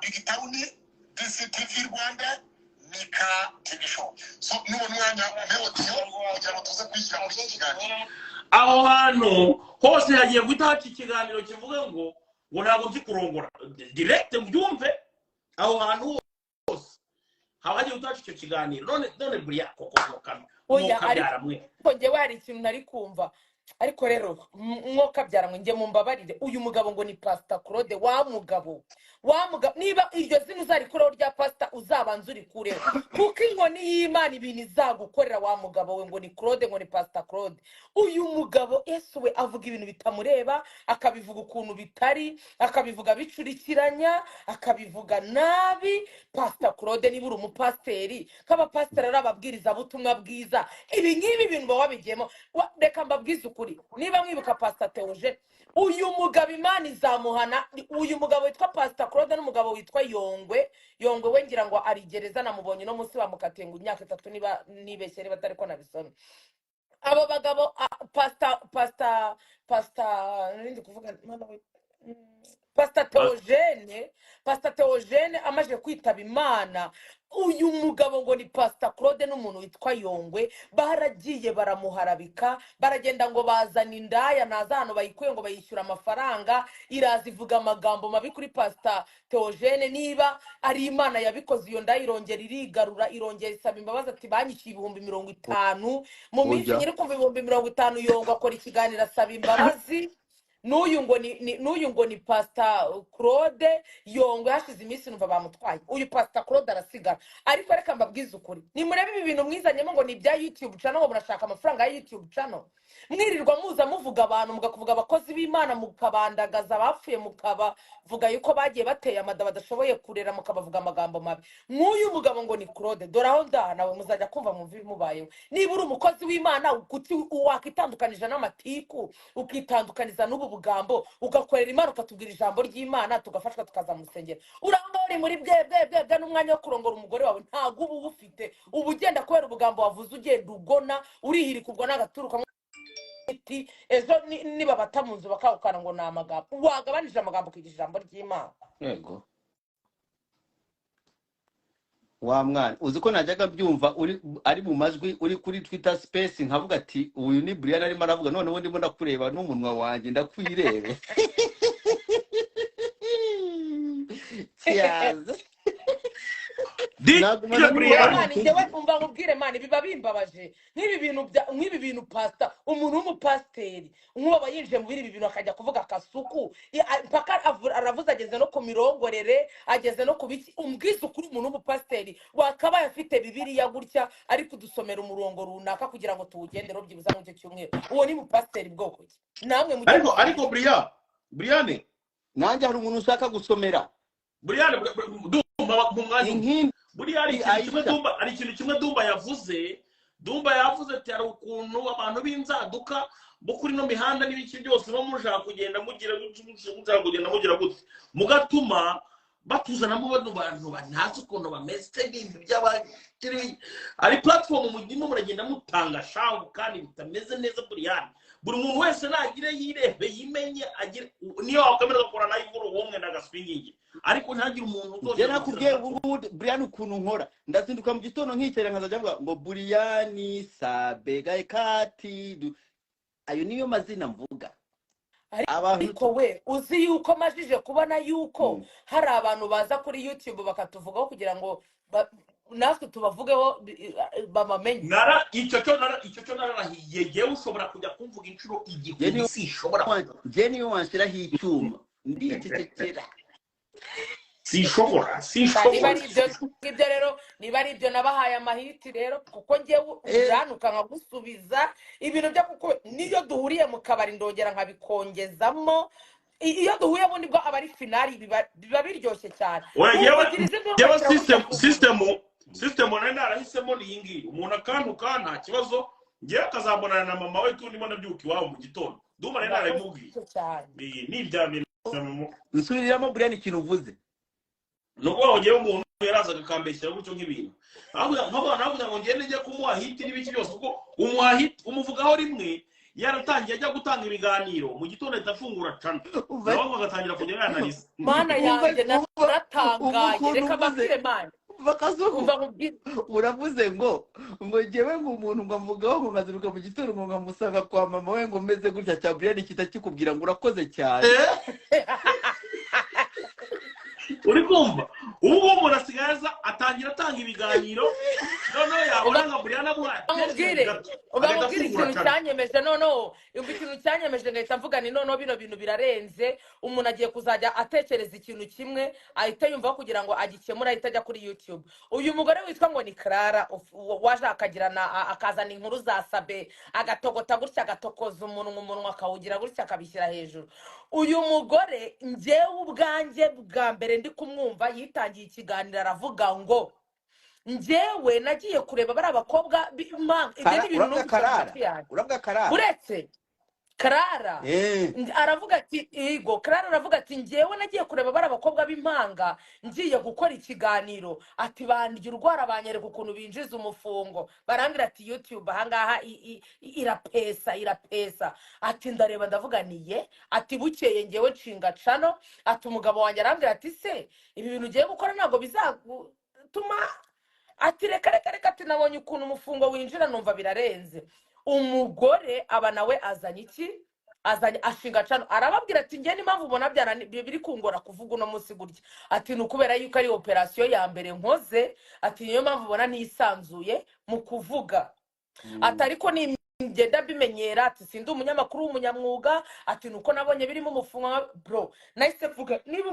Big Town DCTV Rwanda Mika TV Show so n'ubona umwanya umeze kugira ngo tuze kwishyira muri iki kiganiro aho hantu hose hagiye guhita haca ikiganiro kivuga ngo ntabwo nzi kurongora direct mbyumve aho hantu hose haba hagiye guhita haca icyo kiganiro none buriya koko kamwe oya ariko njyewe hari ikintu nari kumva ariko rero mwoka byaramwe njye mumbabarire uyu mugabo ngo ni Pastor Claude wa mugabo niba iryo zina uzarikuraho rya Pastor uzabanza urikureho kuko inkoni y'Imana ibintu izagukorera wa mugabo we ngo ni Claude ngo ni Pastor Claude uyu mugabo Yesu we avuga ibintu bitamureba akabivuga ukuntu bitari akabivuga bicurikiranya akabivuga nabi Pastor Claude niba uri umupasteri k'abapasteri ari ababwiriza butumwa bwiza ibi ngibi bintu wabigiyemo reka mbabwize ukuri niba mwibuka Pastor Theogene uyu mugabo Imana izamuhana uyu mugabo witwa Pastor Claude n'umugabo witwa Yongwe we ngira ngo ari gereza namubonye no munsi bamukatiye ngo imyaka 3 niba nibeshyere batari ko nabisomye abo bagabo Pastor nindi kuvuga Pastor Theogene amaje kwitaba Imana uyu mugabo ngo ni Pastor Claude n'umuntu witwa Yongwe baragiye baramuharabika baragenda ngo bazana indaya naza hano bayikuye ngo bayishyura amafaranga iraza ivuga amagambo mabi kuri Pastor Theogene niba ari Imana yabikoze iyo ndaya irongera irigarura irongera isaba imbabazi ati banyishyuye 50,000 mu minsi nyiri kumva 50,000 Yongwe akora ikiganiro asaba imbabazi n'uyu ngo ni Pastor Claude Yongwe hashize iminsi numva bamutwaye uyu Pastor Claude arasigara ariko reka mbabwize ukuri ni murebe ibi bintu mwizanyemo ngo ni bya YouTube channel ngo murashaka amafaranga ya YouTube channel mwirirwa muza muvuga abantu mugakuvuga abakozi b'Imana mukabandagaza bapfuye mukabavuga yuko bagiye bateye amada badashoboye kurera mukabavuga amagambo mabi nk'uyu mugabo ngo ni Claude doraho nawe muzajya kumva mu mvi mubayeho niba uri umukozi w'Imana ukuti wakitandukanije n'amatiku ukitandukaniza n'ubu bugambo ugakorera Imana ukatubwira ijambo ry'Imana tugafashwa tukaza mu rusengero urangori muri bwe n'umwanya wo kurongora umugore wawe ntago ubu ufite ubu ugenda kubera ubugambo wavuze ugenda ugona urihirikubwa n'agaturuka ejo niba batamunzu bakawukana ngo na amagambo wagabanije amagambo kwigisha ijambo ry'Imana yego wa mwana uzi ko najyaga byumva ari mu majwi uri kuri Twitter space nkavuga ati uyu ni Brianne arimo aravuga none ubundi mbona kureba n'umunwa wanjye ndakwirebe cyaza njyewe umva nkubwire Mana biba bimbabaje nk'ibi bintu Pastor umuntu w'umupasteri nk'uba yinjiye mu biri bintu akajya kuvuga Kasuku mpaka aravuze ageze no ku mirongorere ageze no ku biki umbwiza ukuri umuntu w'umupasteri wakabaye afite Bibiliya gutya ari kudusomera umurongo runaka kugira ngo tuwugendere byibuza mu cyo cyumweru uwo ni mupasteri bwoko ki namwe ariko Brianne nanjye hari umuntu ushaka gusomera Brianne mu mwanya buriya ari ikintu kimwe Dumbaa yavuze ati hari ukuntu abantu b'inzaduka bo kuri no mihanda n'ibiki byose bo mushaka kugenda mugira mushaka kugenda mugira gute mugatuma batuzanamo bano bantu bantazi ukuntu bameze ibintu by'abakiri ari platform mugimo muragenda mutanga shawu kandi bitameze neza Brianne buri muntu wese nagire yirebe yimenye agire niyo wakamera gukora nayo inkuru womwe nagaswingingi ariko ntagire umuntu utoje nakubwiye ubu Brianne ukuntu nkora ndazinduka mu gitondo nkitera nkazaja mvuga ngo Brianne Sabe Gaikati ayo niyo mazina mvuga ariko we uzi yuko majije kubona yuko hari abantu baza kuri YouTube bakatuvugaho kugira ngo natwe tubavugeho bamamenye icyo cyo narahiye ushobora kujya kumvuga inshuro igihumbi sishobora je niyo wanshyiraho icyuma ndicecekera sishobora ibyo rero niba ari ibyo nabahaye amahiti rero kuko ngiye uranuka nkagusubiza ibintu byo kuko niyo duhuriye mu kabari ndongera nkabikongezamo iyo duhuye bundi bwo aba ari finali biba biryoshye cyane system nari narahisemo ni iyi ngiyi umuntu akantuka nta kibazo ngiye akazambonana na mama we tundimo nabyuka iwabo mu gitondo ndumva nari naramubwiye ni ibya bintu nsubiriramo Brianne ikintu uvuze nubwo wongeye umuntu yarazaga akambeshyira gutyo nk'ibintu navuga ngo ngende njye kumuha hiti n'ibiki byose kuko umuha hiti umuvugaho rimwe yaratangiye ajya gutanga ibiganiro mu gitondo itafungura cana nawe agatangira kujya yanariza mana yanjye naratangaye reka bakire mana Kasuku uravuze ngo jewe ngo umuntu ngo avugaho ngo ngaziruka mu gitondo ngo ngamusanga kwa mama we ngo meze gutya cya Brianne kitakikubwira ngo urakoze cyane uri kumva ubu umuntu asigaza atangira atanga ibiganiro noneho yabona nka Brianne ubamubwire ikintu cyanyemeje noneho ikintu cyanyemeje ngahita mvuga ni noneho bino bintu birarenze umuntu agiye kuzajya atekereza ikintu kimwe ahita yumva kugira ngo agikemura ahita ajya kuri YouTube uyu mugore witwa ngo ni Clara waje akagirana akazana inkuru za Sabe agatogota gutya agatokoza umunwa akawugira gutya akabishyira hejuru uyu mugore njyewe ubwanjye bwa mbere ndi kumwumva yitangiye ikiganiro aravuga ngo njyewe nagiye kureba bari abakobwa ibyo ni ibintu urabwa Clara uretse Clara aravuga ati ego Clara aravuga ati njyewe nagiye kureba bari abakobwa b'impanga ngiye gukora ikiganiro ati bandya urwara banyereka ukuntu binjiza umufungo barambira ati YouTube ahangaha irapesa ati ndareba ndavuga niye ati bukeye njyewe nshinga cano ati umugabo wanjye arambira ati se ibi bintu ugiye gukora ntabwo bizatuma ati reka ati nabonye ukuntu umufungo winjira numva birarenze umugore aba nawe azanye ashinga cano arababwira ati njye n'impamvu ubona biri kungora kuvuga uno munsi gutya ati ni ukubera yuko ari operasiyo ya mbere nkoze ati niyo mpamvu ubona nisanzuye mu kuvuga ati ariko ni ngenda bimenyera ati sindi umunyamakuru w'umunyamwuga ati nuko nabonye birimo umufungo bro nahise vuga niba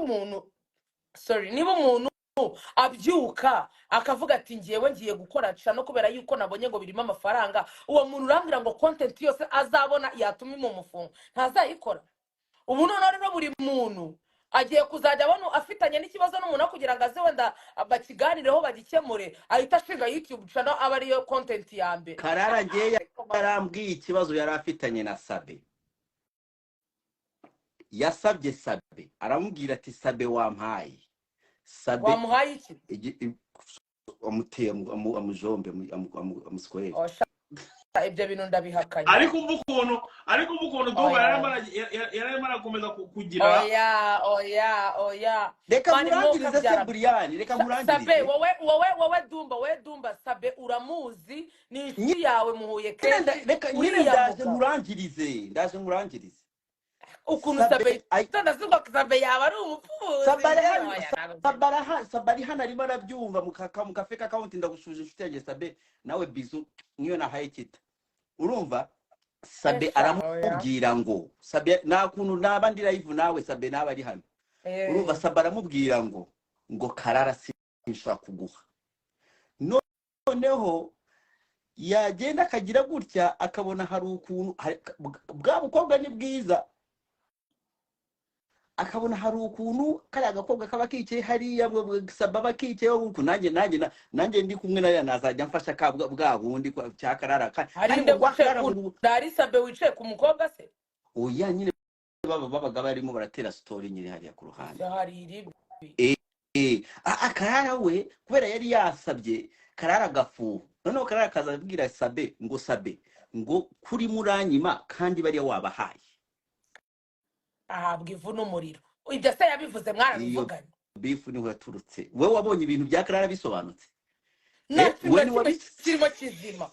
umuntu abyuka akavuga ati ngiyewe ngiye gukora cano kubera yuko nabonye ngo birimo amafaranga uwo muntu urambwira ngo content yose azabona yatuma mu mufungo ntazayikora ubu none rero buri muntu agiye kuzajya abona afitanye n'ikibazo n'umuntu kugira ngo aze wenda bakiganireho bagikemure ahita ashinga YouTube channel aba ariyo content ya mbere Clara ngiye yarambwiye ikibazo yari afitanye na Sabe yasabye Sabe aramubwira ati Sabe wampaye Sabe wamuhaye iki amuteye amujombe amuskorera ibyo bintu ndabihakanye ariko umva ukuntu Dumbaa yarimo arakomeza kugira oya reka murangirize se Brianne reka murangirize Sabe wowe Dumbaa Sabe uramuzi ni inshuti yawe muhuye kenshi reka ndaje murangirize ukuntu Sabe tanazuba Sabe yaba ari umupfuzi Sabari hano arimo arabyumva mu kafe account ndagushuje inshuti yanjye Sabe nawe bizu niyo nahaye kita urumva Sabe aramubwira ngo Sabe na kuntu nabandi live nawe Sabe naba ari hano urumva Sabe aramubwira ngo Clara sinshaka kuguha noneho yagenda akagira gutya akabona hari ukuntu bwa bukobwa ni bwiza akabona hari ukuntu kariya gakobwa kaba kicaye hariya baba kicayeho nk'uku nanjye ndi kumwe nayo nazajya mfasha bwa bundi cya karara hari nde wicaye ku Darisabe wicaye ku mukobwa se oya nyine babaga barimo baratera story nyine hariya ku ruhande hari iribi Karara we kubera yari yasabye Karara gafu noneho Karara kazabwira Sabe ngo kuri muranyima kandi bariya wabahaye ahabwa ivu n'umuriro ibyo se yabivuze mwarabivuganye bifu niho yaturutse wowe wabonye ibintu bya Karara bisobanutse kirimo kizima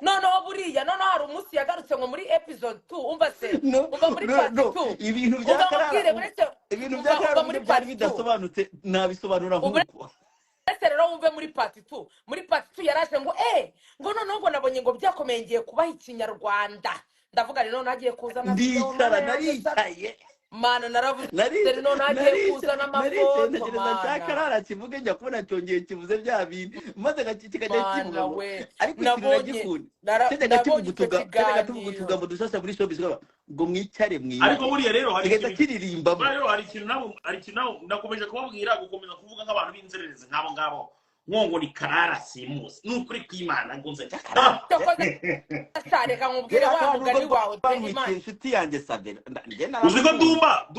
noneho buriya noneho hari umunsi yagarutse ngo muri episode 2 umva se umva muri part 2 ibintu bya Karara byari bidasobanutse nabisobanura nk'uko ese rero wumve muri part 2 yaraje ngo ngo noneho ngo nabonye ngo byakomeye ngiye kubaha ikinyarwanda ndavuga rero nagiye kuzana ndicara naricaye mana naravuze rero nagiye kuzana amafoto mana Karara kivuge njya kubona cyongeye kivuze bya bintu maze gakikajya kivuga ariko sinagikunda kivuga utugambo dusasa muri showbiz ngo mwicare ariko buriya rero hari ikintu nakomeje kubabwira gukomeza kuvuga nk'abantu b'inzererezi nk'abo ngabo ngongo ni Karara simuzi n'ukuri kw'Imana ngo nze Karara reka nkubwire wa mugani wawe Imana inshuti yanjye Sabe uziko Dumba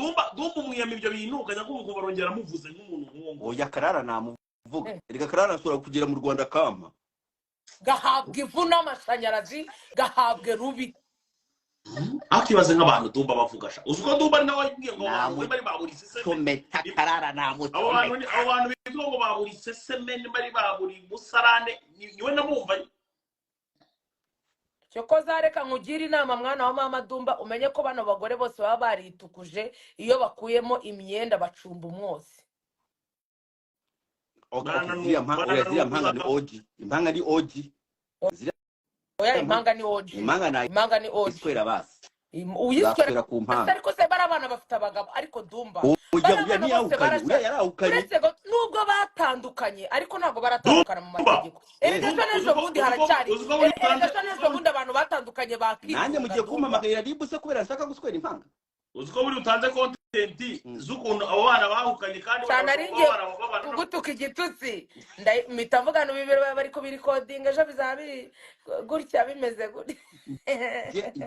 umwiyama ibyo bintu ukajya kumva barongera muvuze nk'umuntu nk'uwo oya Karara namuvuga reka Karara ashobora kugera mu Rwanda kama gahabwa ivu n'amashanyarazi gahabwe rubi akibaze nk'abantu Dumba bavugasha uziko Dumba nawe yibwiye ngo abantu bari baburi seseme Karara namutometa abo bantu bitwa ngo baburi seseme bari baburi musarane niwe namumva Yakoze reka nkugira inama mwana wa mama Dumba umenye ko bano bagore bose baba baritukuje iyo bakuyemo imyenda bacumba umwose impanga ni oji oya impanga ni oji iswera basi uyiswera ku mpanga ariko se bari abana bafite abagabo ariko Dumba yarahukanye nubwo batandukanye ariko ntabwo baratandukana mu mategeko ejo bundi haracyari ejo bundi abantu batandukanye bakwiye nanjye mugiye kumpamagarira ribuse kubera nshaka guswera impanga uziko buri utanze content z'ukuntu abo bana bahukanye kandi gutuka igitutsi ndahita mvuga no bibero bari ko biri coding ejo bizabiri gutya bimeze gutya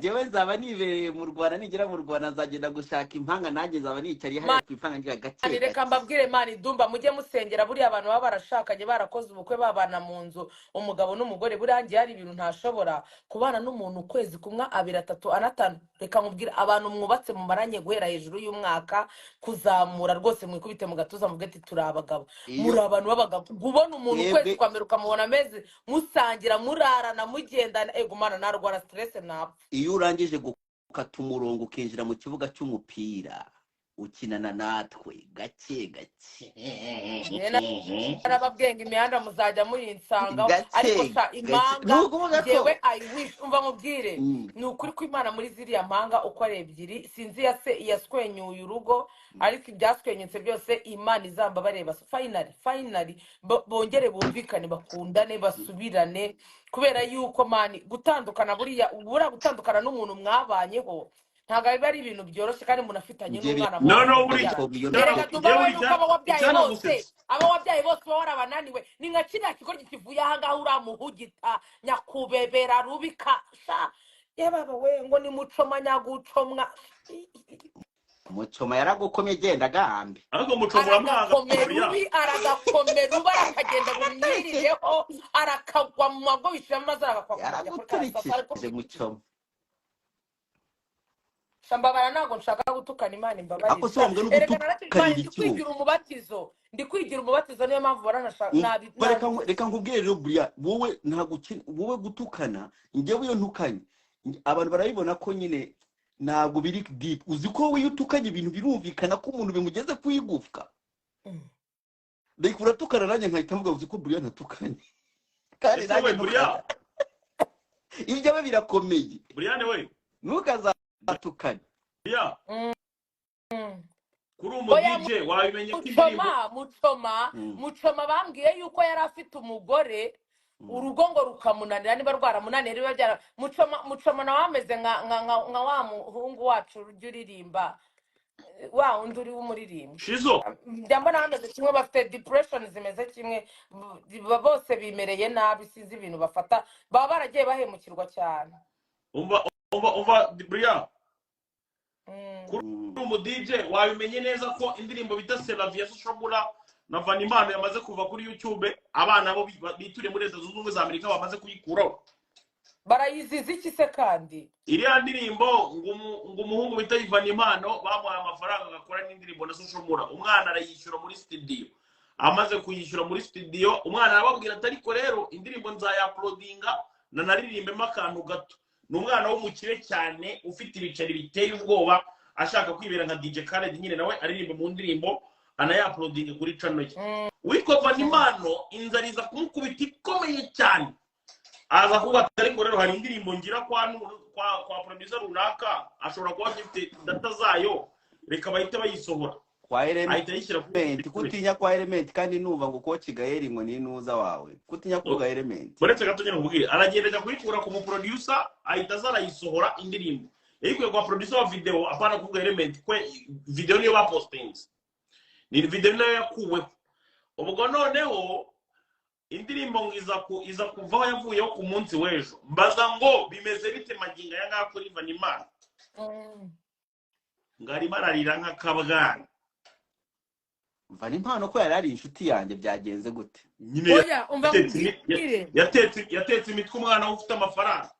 jewe nzaba nibereye mu Rwanda nigera mu Rwanda nzagenda gushaka impanga nanjye nzaba nicariye hariya ku impanga ngira gake reka mbabwire mani Dumba mujye musengera buri abantu baba barashakanye barakoze ubukwe babana mu nzu umugabo n'umugore burangiye hari ibintu ntashobora kubana n'umuntu ukwezi kumwe 2 3 4 reka nkubwire abantu mwubatse mu maranye guhera hejuru y'umwaka kuzamura rwose mwikubite mu gatuza muvuge ati turi abagabo muri abantu b'abagabo ubona umuntu ukwezi kwamera ukamubona ameze musangira murarana mugendana mana narwara stress napfa iyo urangije gukata umurongo ukinjira mu kibuga cy'umupira ukinana natwe gake narababwenga imihanda muzajya muyinsanga ariko sha impanga jewe I wish umva mubwire ni ukuri ko Imana muri ziriya mpanga uko ari ebyiri sinzi yaswenyuye urugo ariko ibyaswenyutse byose Imana izamba bareba finally bongere bumvikane bakundane basubirane kubera yuko mani gutandukana buriya gutandukana n'umuntu mwabanyeho ntago biba ari ibintu byoroshye kandi umuntu afitanye n'umwana abo wabyaye bose baba warabananiwe ni nka kiriya kigo kivuye aha ngaho uramuhugita nyakubebera rubika yababa we ngo ni Mucoma nyagucomwa Mucoma yaragukomye genda gahambe ariko Mucoma aragakomera uba arakagenda bumwiriyeho arakagwa mu mago bishira maze yaraguturikije Mucoma Shambabara ntago nshaka gutukana Imana imbabarira ako sombwe kwigira umubatizo ndi kwigira umubatizo niyo mpamvu baranashaka reka nkubwire rero Brianne wowe ntago wowe gutukana njyewe iyo ntukanye abantu barabibona ko nyine ntabwo biri deep uzi ko wowe utukanye ibintu birumvikana ko umuntu bimugeze kwigufwa ndiko uratukana nanjye nkahita mvuga uzi ko Brianne atukanye kandi nanjye Brianne ibyo birakomeye Brianne we atukanye kuri umudije wabimenye Mucoma bambwiye yuko yari afite umugore urugo ngo rukamunanira niba rwaramunanira biba byara Mucoma nawe ameze nka wa muhungu wacu urya uririmba wa undi uri w'umuririmbo Shizo njya mbona bameze kimwe bafite depression zimeze kimwe bose bimereye nabi sinzi ibintu bafata baba baragiye bahemukirwa cyane umva Brianne Mm. kuri umu DJ wabimenye neza ko indirimbo bita Selavia Soshobora na Vanimano yamaze kuva kuri YouTube abana bo bituriye muri Leta Zunze Ubumwe za Amerika bamaze kuyikuraho barayiziza iki se kandi iriya ndirimbo ngo umuhungu bita Vanimano bamuhaye amafaranga agakora n'indirimbo na Soshobora umwana arayishyura muri studio amaze kuyishyura muri studio umwana arababwira ati ariko rero indirimbo nzayaploadinga na naririmbemo akantu gato ni umwana w'umukire cyane ufite ibiceri biteye ubwoba ashaka kwibera nka DJ Khaled nyine nawe aririmba mu ndirimbo anayaploadinga kuri channel ye witwa Vanimano inzariza kumukubita ikomeye cyane aza kuba ariko rero hari indirimbo ngira kwa producer runaka ashobora kuba afite data zayo reka bahite bayisohora kwa element kutinya kwa element kandi numva ngo ko Kigaeli ngo ni nuza wawe kutinya kwa element uretse gato nyine nkubwire aragendera kuyikura ku producer ahita zarayisohora indirimbo yikuye kwa producer wa video apana kuvuga element kwe video niyo bapostinze ni video nayo yakuweho ubwo noneho indirimbo ngo iza kuvaho yavuyeho ku munsi w'ejo mbaza ngo bimeze bite maginga ya ngako kuri Vanimana ngari mararira nk'akabwana Vanimano ko yari ari inshuti yanjye byagenze gute nyine oya umva mubwire yatetse imitwe umwana ufite amafaranga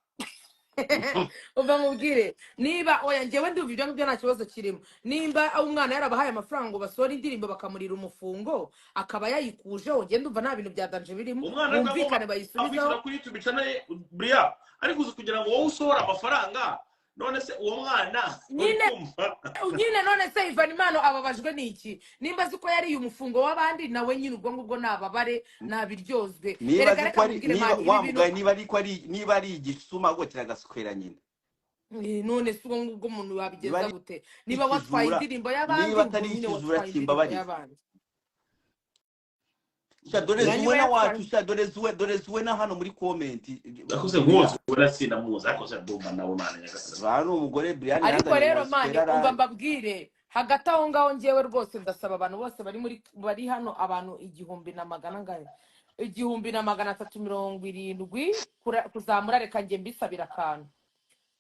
umva mubwire niba oya njyewe ndumva ibyo ngibyo nta kibazo kirimo nimba umwana yarabahaye amafaranga ngo basore indirimbo bakamurira umufungo akaba yayikujeho ngende umva nta bintu byadanje birimo bumvikane bayisubizaho kuri YouTube channel Brianne ariko uzi kugira ngo wowe usohora amafaranga none se uwo mwana nyine none se Vanimano ababajwe n'iki nimba ziko yari umufungo w'abandi nawe nyine ubwo ngubwo nababare nabiryozwe niba ari igisuma go kiragasokwera nyine none se ubwo ngubwo umuntu wabigeza gute niba watwaye indirimbo y'abandi niba atari ikizura kimbabari Shadorezuwe na watu shadorezuwe na hano muri comment Yakoze nk'uwo urasina muza yakoze Dumbaa nawe mana nyagasani bano umugore Brianne ariko rero mani umva mbabwire hagati aho ngaho ngewe rwose ndasaba abantu bose bari hano abantu 1,370 kuzamura reka nge mbisabira akantu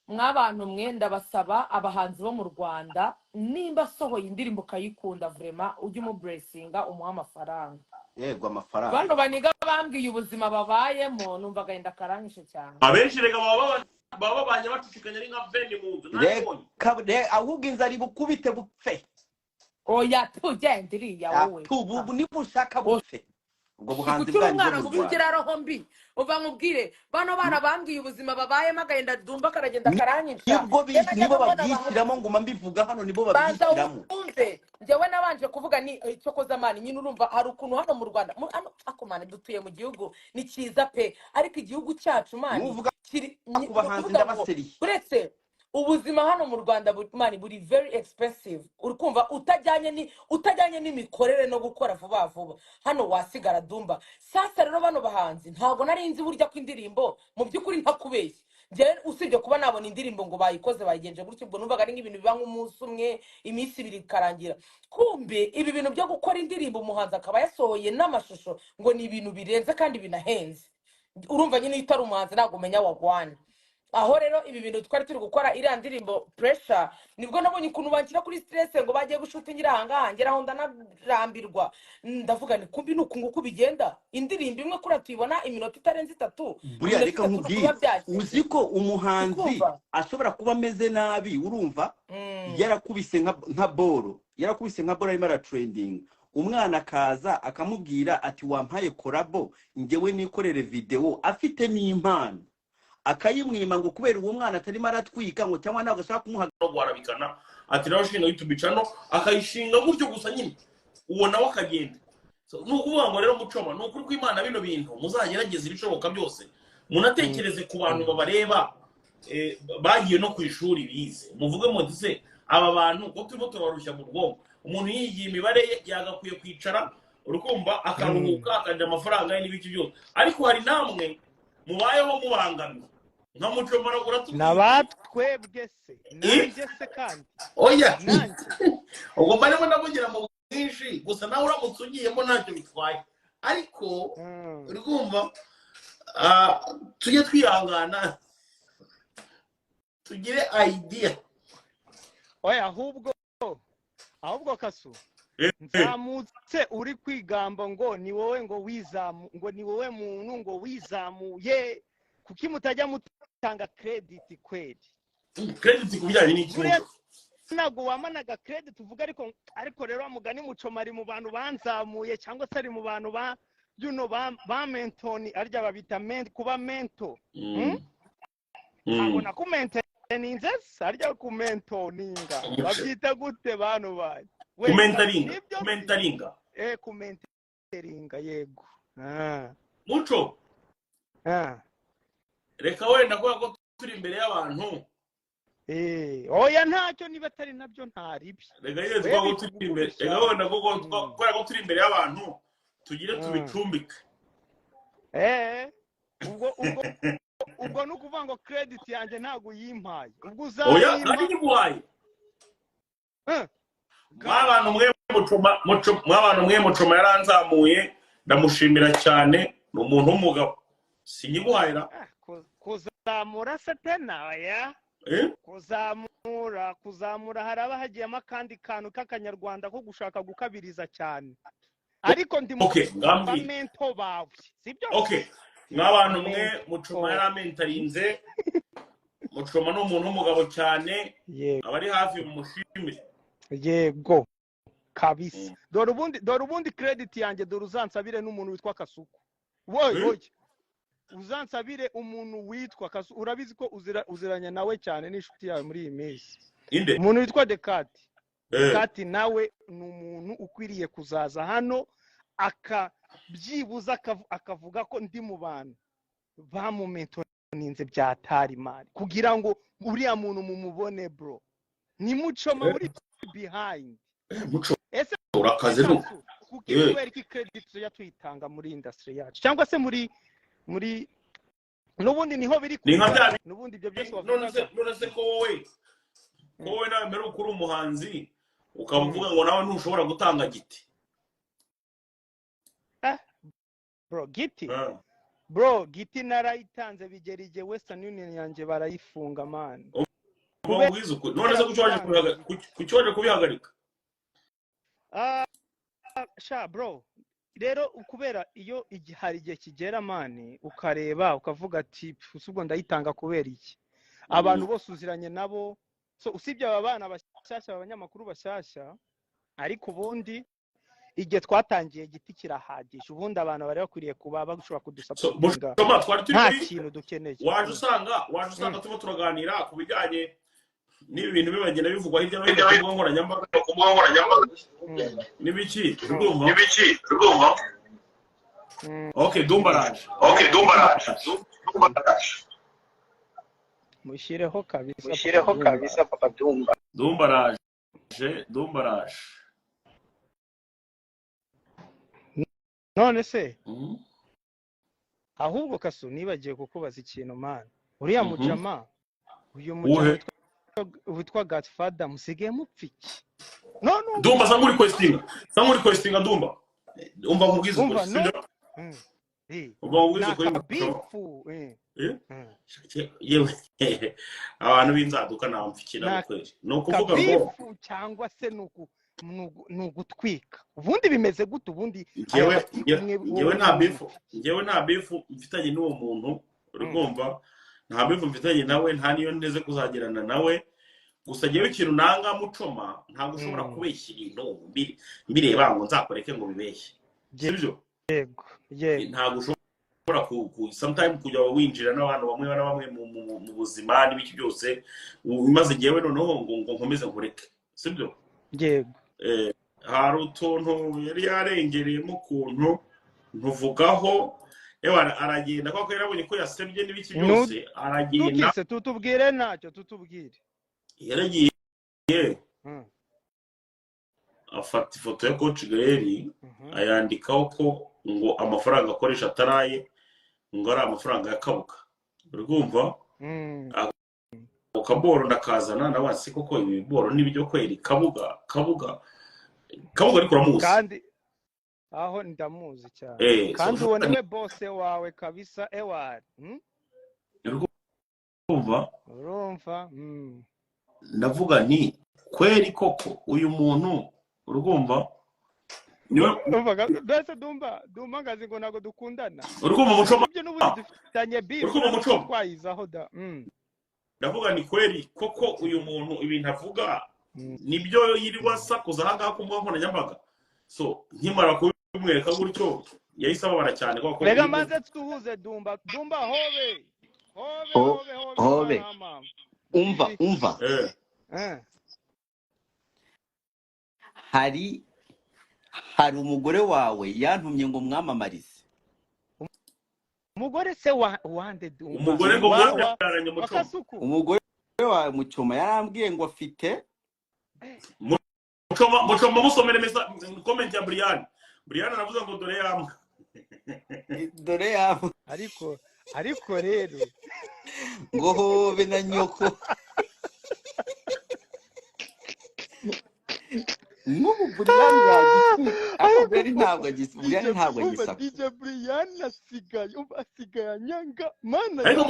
mw'abantu mwe ndabasaba abahanzi bo mu Rwanda nimba sohoye indirimbo kayikunda vraiment ujye umubressinga umuha amafaranga yego amafaranga bano baniga bambwiye ubuzima babayemo numva gahinda karanyishe cyane abenshi rega baba banye batushikanya ari nka veni mu nzu nabonye ahubwo inzari bukubite bupfe oya tugendiriya wowe tubu niba ushaka bupfe ubwo buhanzi bwanjye bugira roho mbi uva mubwire bano bana bambwiye ubuzima babayemo agahinda Dumbaa karagenda karanyisha nibo babyishyiramo nguma mbivuga hano nibo babyishyiramo njyewe nabanje kuvuga ni cyo kozamani nyine urumva hari ukuntu hano mu Rwanda akomane dutuye mu gihugu ni cyiza pe ariko igihugu cyacu mani kiri ku bahanzi ndabaseriye uretse ubuzima hano mu Rwanda mani buri very expensive urikumva utajyanye n'imikorere no gukora vuba vuba hano wasigara Dumbaa sasa rero bano bahanzi ntago nari nzi burya ko indirimbo mu byukuri ntakubeshye je usibye kuba nabona indirimbo ngo bayikoze bayigenje gutyo ubwo numvaga ari nk'ibintu biba nk'umunsi umwe iminsi ibiri karangira kumbe ibi bintu byo gukora indirimbo umuhanzi akaba yasohoye n'amashusho ngo ni ibintu birenze kandi binahenze urumva nyine itari umuhanzi ntago umenya wagwana aho rero ibi bintu twari turi gukora iriya ndirimbo pressure nibwo nabonye ukuntu banshyira kuri stress ngo bagiye gushutingira ahanga ngeraho ndanarambirwa ndavuga ni kumbi nuko nguko bigenda indirimbo imwe kuri tuyibona iminota itarenze 3 buriya reka nkubwire uziko umuhanzi ashobora kuba ameze nabi urumva yarakubise nka boro arimo ara trending umwana akaza akamubwira ati wampaye collabo ngewe nikorere video afite n'impano akayimwima ngo kubera uwo mwana atarimo aratwika ngo cyangwa ntabwo ashaka kumuhagarabikana ati nawe shinga YouTube channel akayishinga gutyo gusa nyine uwo nawe akagenda nukuvuga ngo rero Mucoma nukuri ko Imana bino bintu muzagerageza ibishoboka byose munatekereze ku bantu babareba bagiye no ku ishuri bize muvuge mu ndise aba bantu ko turimo turarushya mu bwonko umuntu yigiye imibare yagakwiye kwicara urukumva akaruhuka akaje amafaranga n'ibiki byose ariko hari namwe mubayeho mubangamiye nka Mucoma uratubwiye nabatwebwe se nanjye se kandi oya nanjye ubwo mbarimo ndavugira mu bwinshi gusa nawe uramutse ugiyemo ntacyo bitwaye ariko urumva tujye twihangana tugire idea oya ahubwo Kasu nzamutse uri kwigamba ngo ni wowe ngo ni wowe muntu ngo wizamuye kuki mutajya mutanga credit kweli credit kubijyanye n'ikibazo ntabwo wamanaga credit uvuga ariko rero mugani Mucoma ari mu bantu banzamuye cyangwa se ari mu bantu ba mentoni arya babita kuba mento abona ku mentoninze arya ku mentoninga babyita gute bantu baye kumentaringa kumenteringa yego Muco reka wenda ko turi imbere y'abantu oya ntacyo niba atari nabyo ntaribi reka yeze ko turi imbere reka wenda ko turi imbere y'abantu tugire tubicumbike ubwo ni ukuvuga ngo credit yanjye ntabwo uyimpaye ubwo oya ntabwo nyiguhaye mw'abantu mwe Mucoma yaranzamuye ndamushimira cyane ni umuntu w'umugabo sinyiguhayira kuzamura se tena oya kuzamura haraba hagiyemo akandi kantu k'akanyarwanda ko gushaka gukabiriza cyane ariko ndi mu bamento bawe sibyo mw'abantu mwe Mucoma yaramentarinze Mucoma ni umuntu w'umugabo cyane abari hafi mumushimire yego kabisa dore ubundi credit yanjye dore uzansabire n'umuntu witwa Kasuku wowe uzansabire umuntu witwa Kasuku urabizi ko uziranye nawe cyane n'inshuti yawe muri iyi minsi umuntu witwa Dekati nawe ni umuntu ukwiriye kuzaza hano akabyibuza akavuga ko ndi mu bantu bamumentoninze byatari mari kugira ngo uriya muntu mumubone bro ni Mucoma uri behind ese urakaze nuko kubera iki credit tuyitanga muri industry yacu cyangwa se muri nubundi niho biri nubundi ibyo byose wavuga none se ko wowe nawe mbere ukuri umuhanzi ukavuga ngo nawe ntushobora gutanga giti giti narayitanze bigera igihe Western Union yanjye barayifunga man none se kuki waje kubihagarika bro rero ukubera iyo hari igihe kigera mani ukareba ukavuga ati ubwo ndayitanga kubera iki abantu bose uziranye nabo usibye aba bana bashyashya abanyamakuru bashyashya ariko ubundi igihe twatangiye giti kirahagije ubundi abantu bari bakwiriye kuba bashobora kudusapotinga nta kintu dukeneye waje usanga tuba turaganira ku bijyanye n'ibi bintu bibagenda bivugwa hirya no hino ku mbuga nkoranyambaga n'ibiki urumva Dumbaa mushireho kabisa papa Dumbaa none se ahubwo Kasu nibagiye kukubaza ikintu man uriya Mucoma uyu Mucoma witwa Godfather musigaye mupfiki Dumbaa sanguri questinga Dumbaa umva nkubwiza yewe abantu b'inzaduka namfikira kweli no kuvuga ngo cyangwa se nugutwika ubundi bimeze gute ubundi yewe nta beef mfitanye n'uwo muntu urumva nta beef mfitanye nawe nta niyo neze kuzagerana nawe gusa jewe ikintu nanga Mucoma ntabwo ushobora kubeshya ibintu mbireba ngo nzakoreke ngo bibeshye sibyo yego ntabwo ushobora sometimes kujya winjira n'abantu bamwe mu buzima n'ibiki byose bimaze jewe noneho ngo nkomeze nkureke sibyo yego hari utuntu yari yarengereyemo ukuntu ntuvugaho aragenda kuko yarabonye ko yasebye n'ibiki byose aragenda tutubwire ntacyo tutubwire yaragiye afata ifoto ya Coach Gaël ayandikaho ko ngo amafaranga akoresha ataraye ngo ari amafaranga yakabuka urumva ukaboro ndakazana nabasi koko ibi biboro nibyo kweri kabuga ariko uramuzi kandi aho ndamuzi cyane kandi uwo niwe boss wawe kabisa ewari urumva ndavuga nti kweri koko uyu muntu urumva niwe bese Dumbaa ngazi ngo nago dukundana urumva Mucoma ibyo n'ubuzi dufitanye bifu urumva Mucoma twayizaho da ndavuga ni kweri koko uyu muntu ibintu avuga nibyo yirirwa sakuza hanga ku mbuga nkoranyambaga so nkimara kubimwereka gutyo yahise ababara cyane kuko rega maze tuhuze Dumbaa hobe umva hari umugore wawe yantumye ngo mwamamarize umugore se wande Dumbaa umugore ngo mwabyaranye Mucoma umugore wawe Mucoma yarambwiye ngo afite Mucoma musomere comment ya Brianne aravuze ngo dore yamwe ariko rero ngo hobe na nyoko n'ubu Brianne ntabwo agisa DJ Brianne asigaye anyanga mana ariko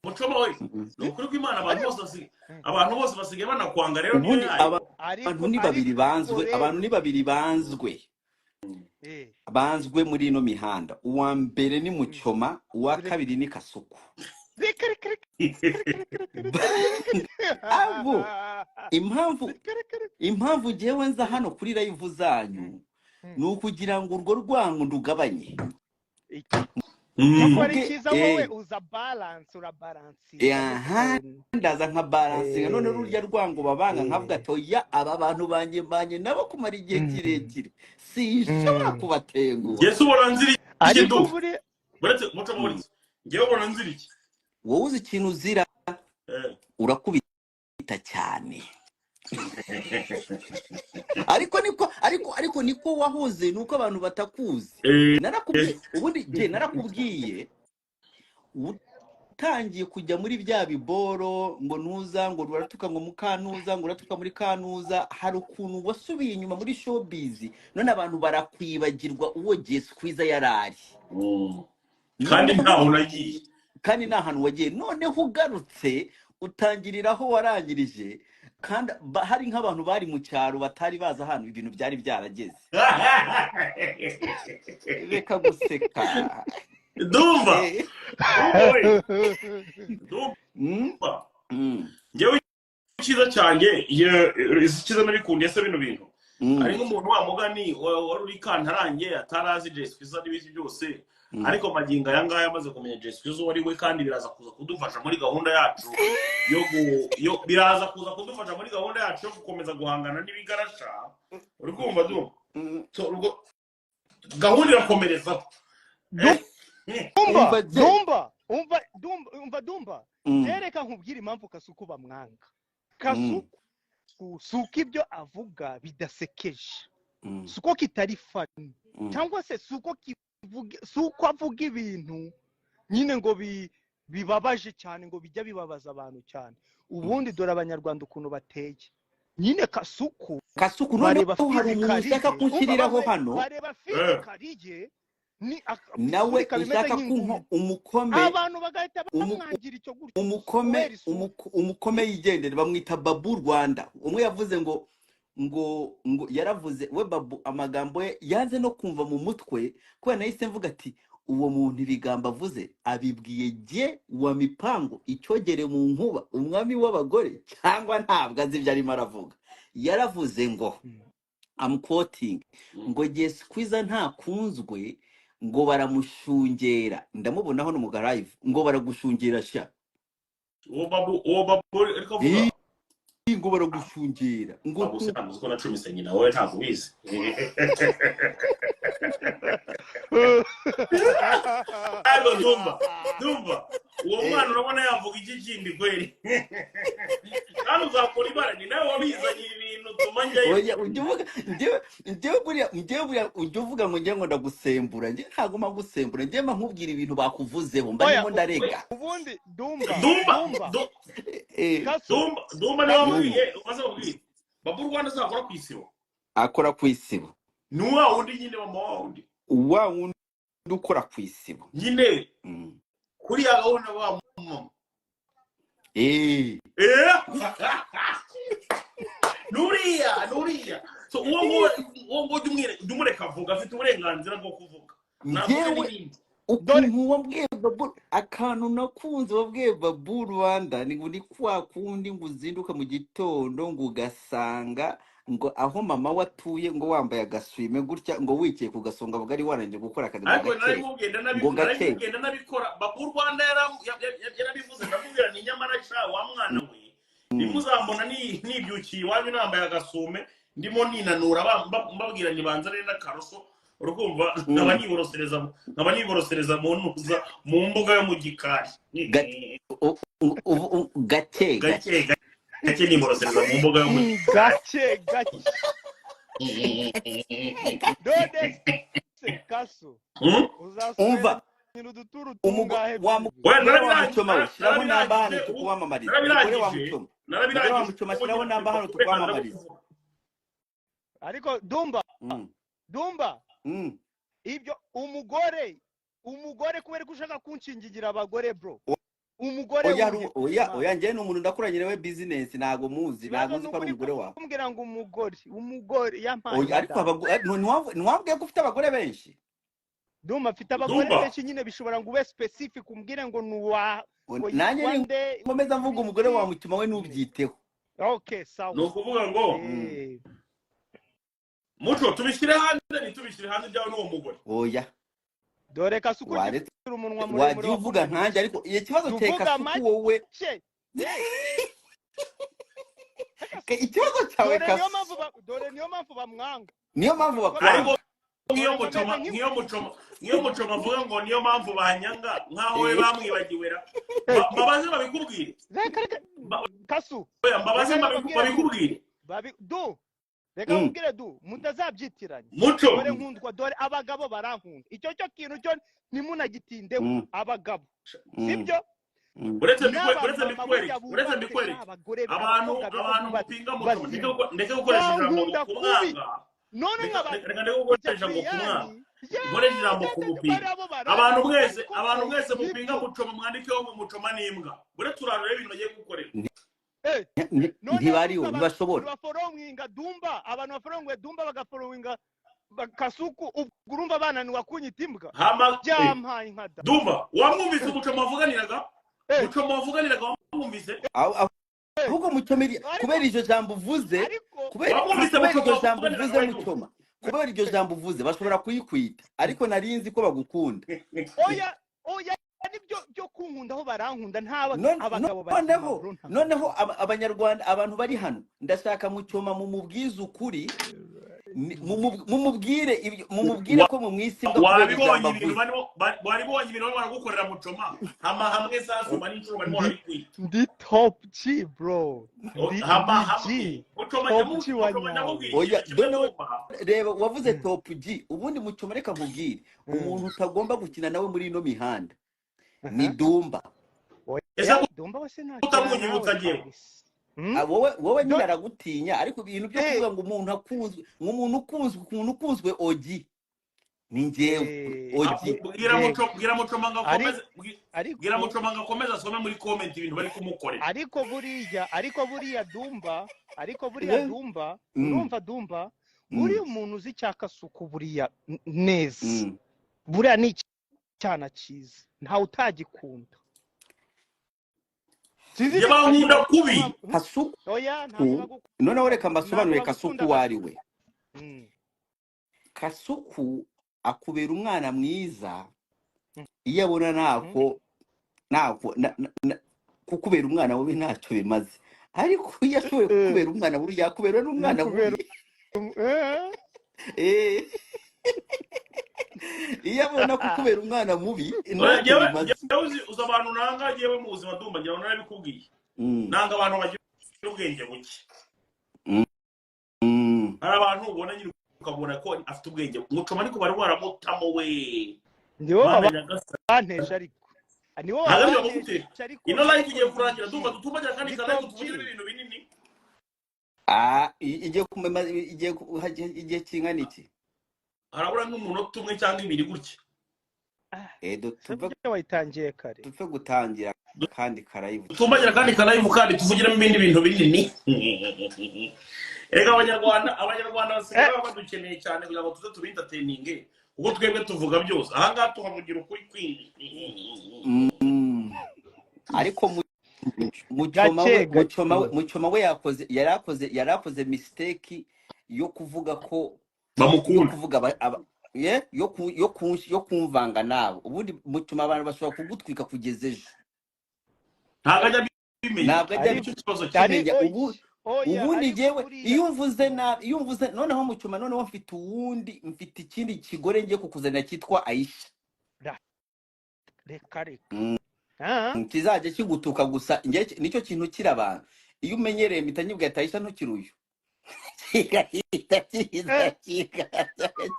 Mucoma we nukuri ko Imana abantu bose basigaye banakwanga rero ubundi abantu ni babiri banzwe muri ino mihanda uwa mbere ni Mucoma uwa kabiri ni Kasuku abo impamvu jewe nza hano kuri live zanyu ni ukugira ngo urwo rwango ndugabanye ndaza nka balance none rurya rwango babanga nkavuga toya aba bantu banye nabo kumara igihe kirekire sinshobora kubatengura Yesu boranziri ikintu buretse Mucoma buretse ngewe boranziri iki wowe uzi ikintu uzira urakubita cyane ariko niko wahoze nuko abantu batakuzi narakubwiye utangiye kujya muri bya biboro ngo ntuza ngo uratuka ngo mukanuza ngo uratuka muri kanuza hari ukuntu wasubiye inyuma muri showbiz none abantu barakwibagirwa uwo Jess Kwiza yarari kandi ntaho nagiye kandi nta hantu wagiye noneho ugarutse utangiriraho warangirije kandi hari nk'abantu bari mu cyaro batari baza hano ibintu byari byarageze reka guseka Dumbaa ngewe icyiza cyanjye icyiza nabikundiye se bino bintu ari nk'umuntu wa mugani wari uri kantarange atarazi Jess Kwiza n'ibindi byose ariko magingo aya ngaya amaze kumenya Jess Kwiza wari we kandi biraza kuza kudufasha muri gahunda yacu yo gukomeza guhangana n'ibigarasha uri kumva Dumbaa gahunda irakomereza Dumbaa reka nkubwire impamvu Kasuku bamwanga Kasuku suko ibyo avuga bidasekeje suko kitari fani cyangwa se suko avuga ibintu nyine ngo bibabaje cyane ngo bijya bibabaza abantu cyane ubundi dore abanyarwanda ukuntu bateye nyine Kasuku bareba ushaka kunshyiriraho hano bareba fizikarije nawe ushaka kunko umukome abantu bagahita bamwangira icyo gutyo umukome yigendera bamwita Babu Rwanda umwe yavuze ngo yaravuze we Babu amagambo ye yanze no kumva mu mutwe ko nahise mvuga ati uwo muntu ibigambo avuze abibwiye je wa mipango icyogere mu nkuba umwami w'abagore cyangwa ntabwo azi ibyo arimo aravuga yaravuze ngo I'm quoting ngo Jess Kwiza ntakunzwe ngo baramushungera ndamubonaho no mu live ngo baragushungera sha uwo Babu ariko avuga ngo baragushungera ngo usanzwe na cumise nyina wowe ntabwo ubizi Ego Dumbaa uwo mwana urabona yavuga iki kindi kweli hano uzakora ibara ni nawe wabizanye ibintu tuma njyayo. Oya uvuga njyewe ujya uvuga ngo njye ngo ndagusembura njye ntabwo magusembura njye mba nkubwira ibintu bakuvuzeho mba ndimo ndarega ubundi Dumbaa Dumbaa niwe wamubwiye umaze kubwira Babu Rwanda azakora ku isibo akora ku isibo ni wa wundi nyine wa wundi ukora ku isibo nyine kuri ya gahunda wa mama nuriya so uwo dumureka avuga afite uburenganzira bwo kuvuga njyewe ukuntu wabwiye Babu akantu nakunze wabwiye Babu Rwanda ni kwa kundi ngo uzinduka mu gitondo ngo ugasanga ngo aho mama watuye ngo wambaye agaswime gutya ngo wikiye ku gasonga avuga ari waranje gukora akazi ngo gakenda nabikora Babu Rwanda yarabivuze ndamubwira ni nyamara sha wa mwana we nimuzambona nibyukiye wanyu nambaye agasume ndimo ninanura mbabwira nibanza rero n'akaroso urukumva nkaba niborosereza mu ntuza mu mbuga yo mu gikari gake niborosereza mu mbuga yo mu gake dode Kasu umva wamuchoma shiraho namba hano tukwamamariza umugore wa Mucoma shiraho namba hano tukwamamariza ariko Dumbaa ibyo umugore kubera ko ushaka kunshingigira abagore bro umugore oya njye ni umuntu ndakuranye nawe business ntago muzi ntago nzi ko ari umugore wawe kumbwira ngo umugore yampaye ariko ntiwambwiye ko ufite abagore benshi Dumbaa afite abagore benshi nyine bishobora ngo ube specific umbwire ngo nuwa nanjye nkomeza mvuga umugore wa Mucoma we nubyiteho okay sawa no kuvuga ngo Muco tubishyire hanze nitubishyire hanze byawe n'uwo mugore oya dore Kasuku umunwa muremure wagiye uvuga nkanje ariko ikibazo cye Kasuku wowe ikibazo cyawe Kasuku dore niyo mpamvu bamwanga niyo mpamvu bakwanga niyo Mucoma avuga ngo niyo mpamvu banyanga nkaho we bamwibagirira babaze babikubwire Kasu babaze babikubwire reka ubwire mutazabyitiranye Muco dore nkundwa dore abagabo barankunda icyo kintu cyo nimunagitindeho abagabo sibyo uretse mikwereke abantu bapinga Mucoma ndeke gukoresha ijambo kumwanga none gukoresha ijambo kumwanga gukoresha ijambo kumupinga abantu mwese mupinga Mucoma mwandikeho ngo Mucoma n'imbwa bure turarure ibintu bagiye gukorera ntibariho ntibashobora bafollowinga Dumbaa abantu bafollowinga Dumbaa bagafollowinga Kasuku urumva bananiwe kunyita imbwa byampaye inkada Dumbaa wamwumvise Mucoma avuganiraga wamwumvise ahubwo Mucoma kubera iryo jambo uvuze kubera iryo jambo uvuze Mucoma kubera iryo jambo uvuze bashobora kuyikwita ariko narinzi ko bagukunda oya nibyo byo kunkunda aho barankunda nta abagabo noneho abanyarwanda abantu bari hano ndashaka Mucoma mumubwiza ukuri mumubwire ko mu mwisi wabibonye ibintu baragukorera Mucoma hamwe sasuma n'inshuro barimo barabikwita ndi top G bro oya reba wavuze top G ubundi Mucoma reka nkubwire umuntu utagomba gukina nawe muri ino mihanda ni Dumbaa Dumbaa wese nta utamunyibutsa ngiye wowe nyine aragutinya ariko ibintu byo kuvuga ngo umuntu akunzwe umuntu ukunzwe ogi ni njyewe ogi bwira Mucoma ngo akomeze asome muri comment ibintu bari kumukorera ariko buriya Dumbaa urumva Dumbaa buriya umuntu uzi cya Kasuku buriya neza buriya ni cyana cyiza ntawe utagikunda yabankunda kubi Kasuku noneho reka mbasobanurire Kasuku wari we Kasuku akubera umwana mwiza iyo abona ntako kukubera umwana mubi ntacyo bimaze ariko iyo ashoboye kukubera umwana buri yakubera n'umwana mubi iyo abona kukubera umwana mubi uza abantu nanga yewe mu buzima Dumbaa ngira narabikubwiye nanga abantu ubwenge buke. Mm. Hari abantu ubona nyine ukabona ko afite ubwenge. Mucoma ariko bari baramutamo we. Ndiwo Mana nyagasani. babanteje ariko niwo Hagati babanteje bakute. ariko Ino live igiye kurangira dumva tutumbagira kandi kanayo tuvugira ibintu binini. Igihe kingana iki? Harabura nk'umunota umwe cyangwa ibiri gutya. tuve wayitangiye kare Tupfe gutangira kandi karayivu. Tutumbagira kandi kanayo kandi tuvugiramo ibindi bintu binini. Ega abanyarwanda basigaye badukeneye cyane kugira ngo tuze tubintertaininge. Ubwo twebwe tuvuga byose. Aha ngaha tuhavugira ukuri kwinshi. Ariko Mucoma we yarakoze mistake yo kuvuga ko bamukunda yo kumvanga nawe. Ubundi Mucoma abantu bashobora kugutwika kugeza ejo. ntabwo ajya bimenya. Ntabwo ajya icyo kibazo kimenya. Ubundi jewe iyo mvuze noneho Mucoma noneho mfite ikindi kigore ngiye kukuzanira cyitwa Aisha. reka Kizajya kigutuka gusa nicyo kintu kira abantu. Iyo umenyereye mpita nyibwa Aisha ntukiruyo.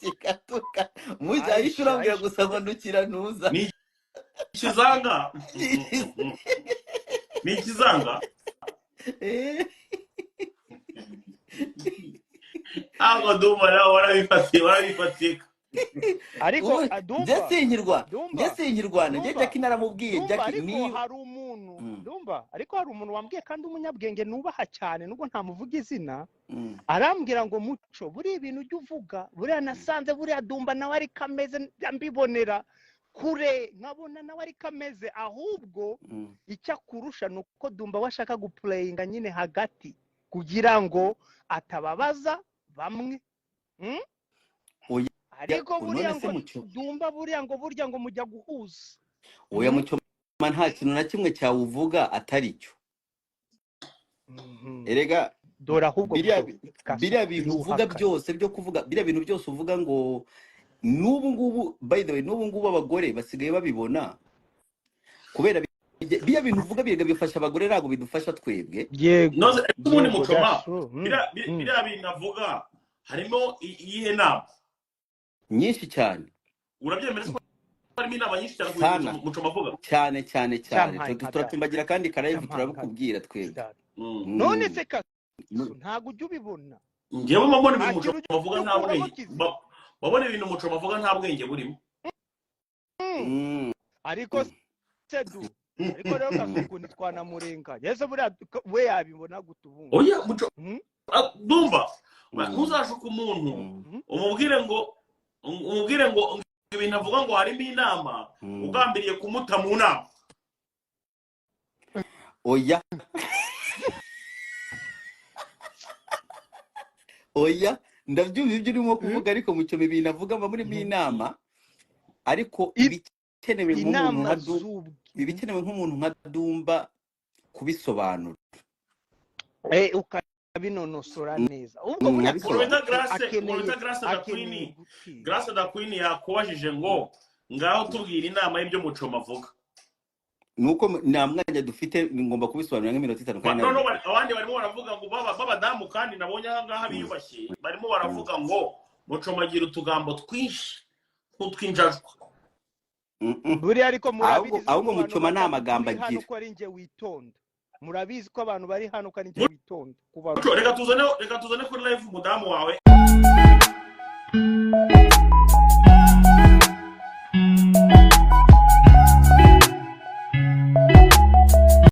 Kigatuka muja Aisha urambwira gusa ngo ntukira ntuza. ni ikizanga. Ni ikizanga. Ntabwo Dumbaa nawe warabifatiye. ariko Dumbaa njye Jackie naramubwiye Jackie ni hari umuntu Dumbaa ariko hari umuntu wambwiye kandi umunyabwenge nubaha cyane nubwo ntamuvuga izina arambwira ngo Muco buri ibintu ujye uvuga buriya nasanze buriya Dumbaa nawe ari kameze mbibonera kure nkabona nawe ari kameze ahubwo icyo akurusha nuko Dumbaa washaka guplayinga nyine hagati kugira ngo atababaza bamwe. Ariko buriya ngo Dumbaa buriya ngo mujya guhuza. Oya Mucoma nta kintu na kimwe cyawuvuga atari cyo. Erega dora ahubwo biriya bintu uvuga byose byo kuvuga biriya bintu byose uvuga ngo n'ubu ngubu by the way n'ubu ngubu abagore basigaye babibona kubera biriya bintu uvuga bifasha abagore ntabwo bidufasha twebwe. Noze ubundi Mucoma biriya bintu avuga harimo iyihe nama nyinshi cyane. Urabyemera ko harimo inama nyinshi cyane kuri Mucoma avuga cyane turatumbagira kandi karayivu turabikubwira twebwe. None se ntabwo ujya ubibona. Ngewe mbona ibintu Mucoma avuga nta bwenge. Babona ibintu Mucoma avuga nta bwenge burimo. Ariko sedu ariko rero Kasuku ntitwanamurenga. Yese buriya we yabibona gutubunga. Oya Dumbaa ntuzashuka umuntu umubwire ngo ibintu avuga ngo harimo inama ugambiriye kumuta mu nama. Oya ndabyumva ibyo urimo kuvuga ariko Mucoma ibintu avuga muri inama ariko ibikenewe nk'umuntu nka Dumbaa kubisobanura. Binonosora neza ubwo Grace da Queen yakubajije ngo ngaho tubwira inama y'ibyo Mucoma avuga. Nuko nta mwanya dufite ngomba kubisobanura nk'iminota 5 kandi abandi barimo baravuga ngo babadamu kandi nabonye aha ngaha biyubashye barimo baravuga ngo Mucoma agira utugambo twinshi nk'utwinjajwa. Buri ariko murabizi ahubwo Mucoma nta magambo agira. Ko ari nge witonda murabizi ko abantu bari hano kandi nge witonda kuba. Reka tuzane kuri live umudamu wawe.